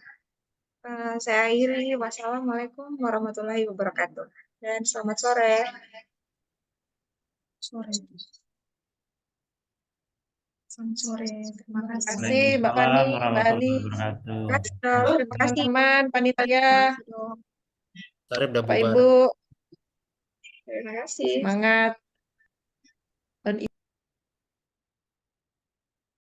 Saya akhiri. Wassalamualaikum warahmatullahi wabarakatuh. Dan selamat sore. Selamat sore. Terima kasih. Mbak Fani, Mbak Ani, Terima kasih. teman-teman, panitia, Tarif udah Bapak bubar. Ibu, Terima kasih. semangat. Dan